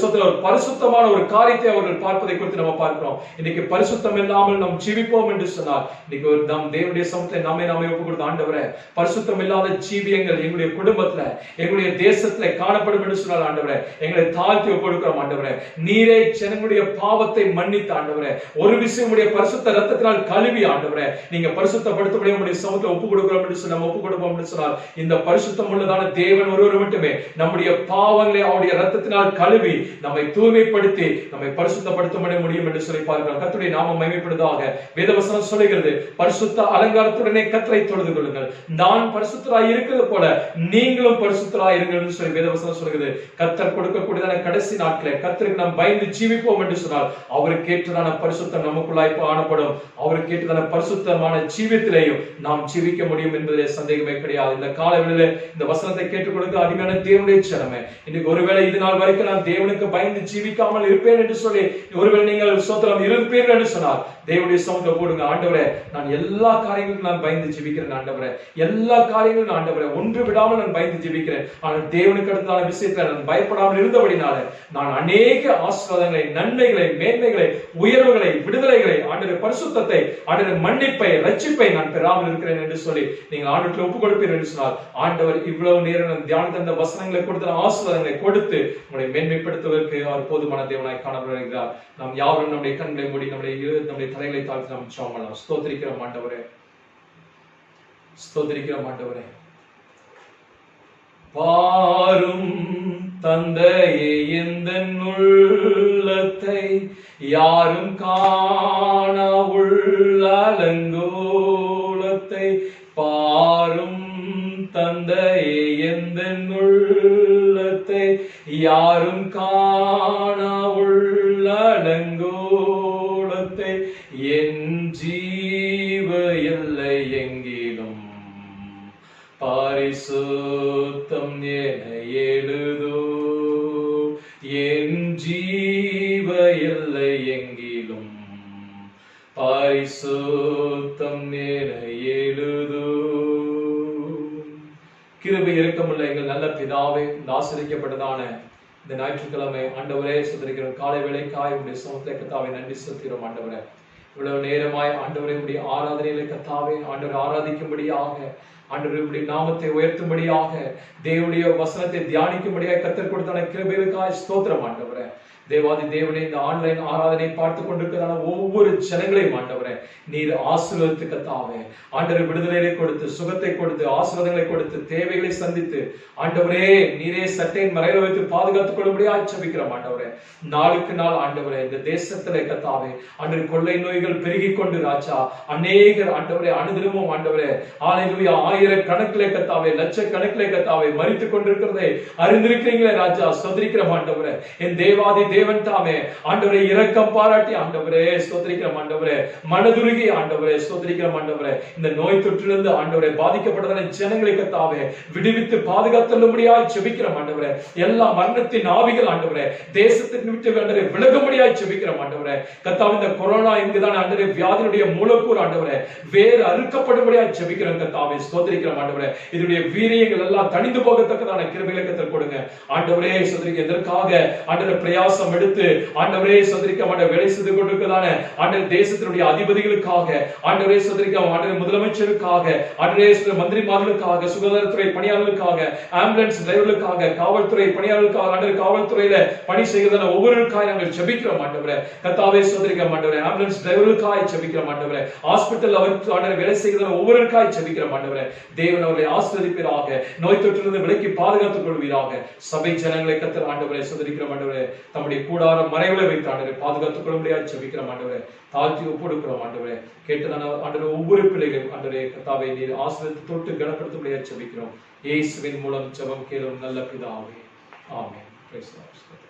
பரிசுத்தமான ஒரு காரியத்தை அவர்கள் பார்ப்பதை குறித்து நம்ம பார்க்கிறோம். இன்னைக்கு பரிசுத்தம் இல்லாமல் நாம் ஜீவிப்போம் என்று சொன்னார். இன்னைக்கு ஒரு நாம் தேவனுடைய சமூகத்தை நாமே ஒப்பு கொடுத்த ஆண்டவரே, பரிசுத்தம் இல்லாத ஜீவியங்கள் எங்களுடைய குடும்பத்துல, எங்களுடைய தேசத்துல காணப்படும் என்று சொன்னார். ஆண்டவரே, எங்களை தாழ்த்தி ஒப்பு கொடுக்கிறோம். ஆண்டவரே, நீரே ஜனங்களுடைய பாவத்தை மன்னித்த ஆண்டவரே, ஒரு விஷயம் உடைய பரிசுத்த ரத்தத்தினால் கழுவி ஆண்டவரே, நீங்க பரிசுத்தப்படுத்தப்பட உங்களுடைய சமூகத்தை ஒப்பு கொடுக்கிறோம் என்று சொன்ன ஒப்பு கொடுப்போம் என்று சொன்னார். இந்த பரிசுத்தம் உள்ளதான தேவன் ஒருவர் மட்டுமே நம்முடைய பாவங்களை அவருடைய ரத்தத்தினால் கழுவி நம்மை தூய்மைப்படுத்தி நம்மை பரிசுத்தப்படுத்த முடியும் என்று சொல்லி பார்க்கிறோம். கர்த்தருடைய நாமம் மகிமைப்படுவதாக. வேதவசனம் சொல்லுகிறது, பரிசுத்த அலங்காரத்துடனே கர்த்தரை தொழுது கொள்ளுங்கள், நான் பரிசுத்தராய் இருக்கிறது போல நீங்களும் பரிசுத்தராய் இருங்கள் என்று சொல்லி வேதவசனம் சொல்லுகிறது. கர்த்தர் கொடுக்கக்கூடியதான கடைசி நாட்களே கர்த்தருக்கு நாம் பயந்து ஜீவிப்போம் என்று சொன்னால் அவருக்கு ஏற்றதான பரிசுத்தம் நமக்குள்ளாய் காணப்படும். அவருக்கு ஏற்றதான பரிசுத்தமான ஜீவியத்திலேயும் நாம் ஜீவிக்க முடியும் என்பதிலே சந்தேகமே கிடையாது. இந்த காலவெளியில இந்த வசனத்தை கேட்டுக் கொடுக்க அடிமையான தேவனுடைய ஜனமே, இன்னைக்கு ஒருவேளை இது நாள் வரைக்கும் நான் தேவனுக்கு பயந்து ஜீவிக்காமல் இருப்பேன் என்று சொல்லி ஒருவேளை நீங்கள் சோத்திரம் இருப்பீர்கள் என்று சொன்னார், தேவனுடைய சமூகத்தை போடுங்க. ஆண்டவரே, நான் எல்லா காரியங்களுக்கும் நான் பயந்து ஜீவிக்கிறேன். ஆண்டவரே, எல்லா காரியங்களும் ஆண்டவரே ஒன்று விடாமல் நான் பயந்து ஜீவிக்கிறேன். ஆனால் தேவனுக்கு அடுத்தான விஷயத்துல நான் பயப்படாமல் இருந்தபடினால நான் அநேக ஆசீர்வாதங்களை, நன்மைகளை, மேன்மைகளை, உயர்வுகளை, விடுதலைகளை, ஆண்டவரே பரிசுத்தத்தை, ஆண்டவரே மன்னிப்பை, ரட்சிப்பை நான் பெறாமல் இருக்கிறேன் என்று சொல்லி நீங்கள் ஆண்டவருக்கு ஒப்புக் கொடுப்பீர்கள் என்று சொன்னால், ஆண்டவர் இவ்வளவு நேரம் தியானித்த அந்த வசனங்களை கொடுத்த ஆசீர்வாதங்களை கொடுத்து உங்களை மேன்மைப்படுத்துவதற்கு அவர் போதுமான தேவனாய் காணப்படுகிறார். நாம் யாரும் நம்முடைய கண்களை மூடி நம்முடைய தலைகளை தாழ்த்தி நாம் ஜெபம் பண்ணலாம். ஸ்தோத்திரிக்கிறோம் ஆண்டவரே, ஸ்தோத்திரிக்கிறோம் ஆண்டவரே. பாரும் தந்தையே, எந்தன் உள்ளத்தை யாரும் காண உள்ள அலங்கோலத்தை பாரும் தந்தையே, எந்தன் உள்ளத்தை யாரும் காண உள்ள அலங்கோலத்தை என் ஜீவ எல்லை எங்கிலும் பரிசுத்தம் என எழுதோ, என் ஜீவ எல்லை எங்கிலும் பரிசுத்தம் என எழுதோ. கிருபை இரக்கமுள்ள எங்கள் நல்ல பிதாவே, இந்த ஆசீர்வதிக்கப்பட்டதான இந்த ஞாயிற்றுக்கிழமை ஆண்டவரே சுதரிக்கிற காலை வேளைக்காய் உடைய சமூகத்தை கத்தாவை நன்றி செலுத்துகிறோம். ஆண்டவரே, இவ்வளவு நேரமாய் ஆண்டவரே உடைய ஆராதனையில கத்தாவே ஆண்டவர் ஆராதிக்கும்படியாக, ஆண்டவரே உடைய நாமத்தை உயர்த்தும்படியாக, தேவனுடைய வசனத்தை தியானிக்கும்படியாக கத்தர் கொடுத்தான கிருபைகளுக்காய் ஸ்தோத்திரம். ஆண்டவரே, தேவாதி தேவனே, இந்த ஆன்லைன் ஆராதனை பார்த்து கொண்டிருக்கிறதான ஒவ்வொரு ஜனங்களையும் ஆண்டவரே நீர் ஆசீர்வதித்து கத்தாவே, ஆண்டவரே விடுதலையை கொடுத்து, சுகத்தை கொடுத்து, ஆசீர்வாதங்களை கொடுத்து, தேவைகளை சந்தித்து, ஆண்டவரே நீரே சட்டையின் மறையில வைத்து பாதுகாத்துக் கொள்ளும்படியாக ஜெபிக்கிறோம். ஆண்டவரே, நாளுக்கு நாள் ஆண்டவரே இந்த தேசத்திலே கத்தாவே ஆண்டவரே கொள்ளை நோய்கள் பெருகி கொண்டு ராஜா அநேகர் ஆண்டவரே அனுதினமும் ஆண்டவரே ஹல்லேலூயா ஆயிரக்கணக்கிலே கத்தாவே, லட்சக்கணக்கிலே கத்தாவே மரித்துக் கொண்டிருக்கிறதை அறிந்திருக்கிறீங்களே ராஜா. ஸ்தோத்திரிக்கிறோம் ஆண்டவரே, என் தேவாதி தேவன் தாமே ஆண்டவரே இரக்கம் பாராட்டி ஆண்டவரே ஸ்தோத்திரிக்கிறோம். ஆண்டவரே மனதுருகி ஆண்டவரே ஸ்தோத்திரிக்கிறோம். ஆண்டவரே இந்த நோய் தொற்றிலிருந்து ஆண்டவரே பாதிக்கப்பட்டதான ஜனங்களை கத்தாவே விடுவித்து பாதுகாத்துள்ளபடியாய் ஜெபிக்கிறோம். ஆண்டவரே எல்லா மரணத்தின் ஆவிகள் ஆண்டவரே தேசத்தின் விட்டு ஆண்டவரே விலகும்படியாய் ஜெபிக்கிறோம். ஆண்டவரே கத்தாவே இந்த கொரோனா என்கிறதான ஆண்டவரே வியாதியுடைய மூலக்கூறு ஆண்டவரே வேறு அறுக்கப்படும்படியாய் ஜெபிக்கிறோம். கத்தாவே ஸ்தோத்திரிக்கிறோம். ஆண்டவரே இதனுடைய வீரியங்கள் எல்லாம் தணிந்து போகத்தக்கதான கிருபைகளை கத்தர் கொடுங்க. ஆண்டவரே ஸ்தோத்திரிக்க எதற்காக ஆண்டவரே பிரயாசம் எடுத்து ஆண்டவரே ஸ்தோத்திரிக்க ஆண்டவரே வேலை செய்து கொண்டிருக்கிறதான ஆண்டவரே தேசத்தினுடைய அதிபதிகளுக்காக, ஆண்டவரே ஸ்தோத்திரிக்க ஆண்டவரே முதலமைச்சருக்காக, ஆண்டவரே மந்திரிமார்களுக்காக, சுகாதாரத்துறை பணியாளர்களுக்காக, ஆம்புலன்ஸ் டிரைவர்களுக்காக, காவல்துறை பணியாளர்களுக்காக, ஆண்டவரே காவல்துறையில பணி செய்கிறதான ஒவ்வொருவருக்காக நாங்கள் ஜெபிக்கிறோம். ஆண்டவரே கத்தாவே ஸ்தோத்திரிக்க ஆண்டவரே ஆம்புலன்ஸ் டிரைவர்களுக்காக ஜெபிக்கிறோம். ஆண்டவரே ஹாஸ்பிட்டல் அவருக்கு ஆண்டவரே வேலை செய்கிறதான ஒவ்வொருவருக்காக ஜெபிக்கிறோம். ஆண்டவரே தேவன் அவர்களை ஆசீர்வதிப்பீராக, நோய் தொற்றிலிருந்து விலக்கி பாதுகாத்துக் கொள்வீராக. சபை ஜனங்களை கத்தர் ஆண்டவரே ஸ்தோத்திரிக்கிறோம். ஆண்டவரே தம்முடைய கூடாரம் மறைவுல வைத்து ஆண்டவரே பாதுகாத்துக் கொள்ளும்படியாக ஜெபிக்கிறோம். ஆண்டவரே தாழ்த்தி ஒப்புடுக்கிறோம். ஆண்டவரே கேட்டதான ஆண்டவரே ஒவ்வொரு பிள்ளைகளும் ஆண்டவரே கர்த்தாவே நீர் ஆசீர்வதித்து தொட்டு கனப்படுத்தும்படியாக ஜெபிக்கிறோம். இயேசுவின் மூலம் ஜெபம் கேளும் நல்ல பிதாவே, ஆமென். Praise the Lord.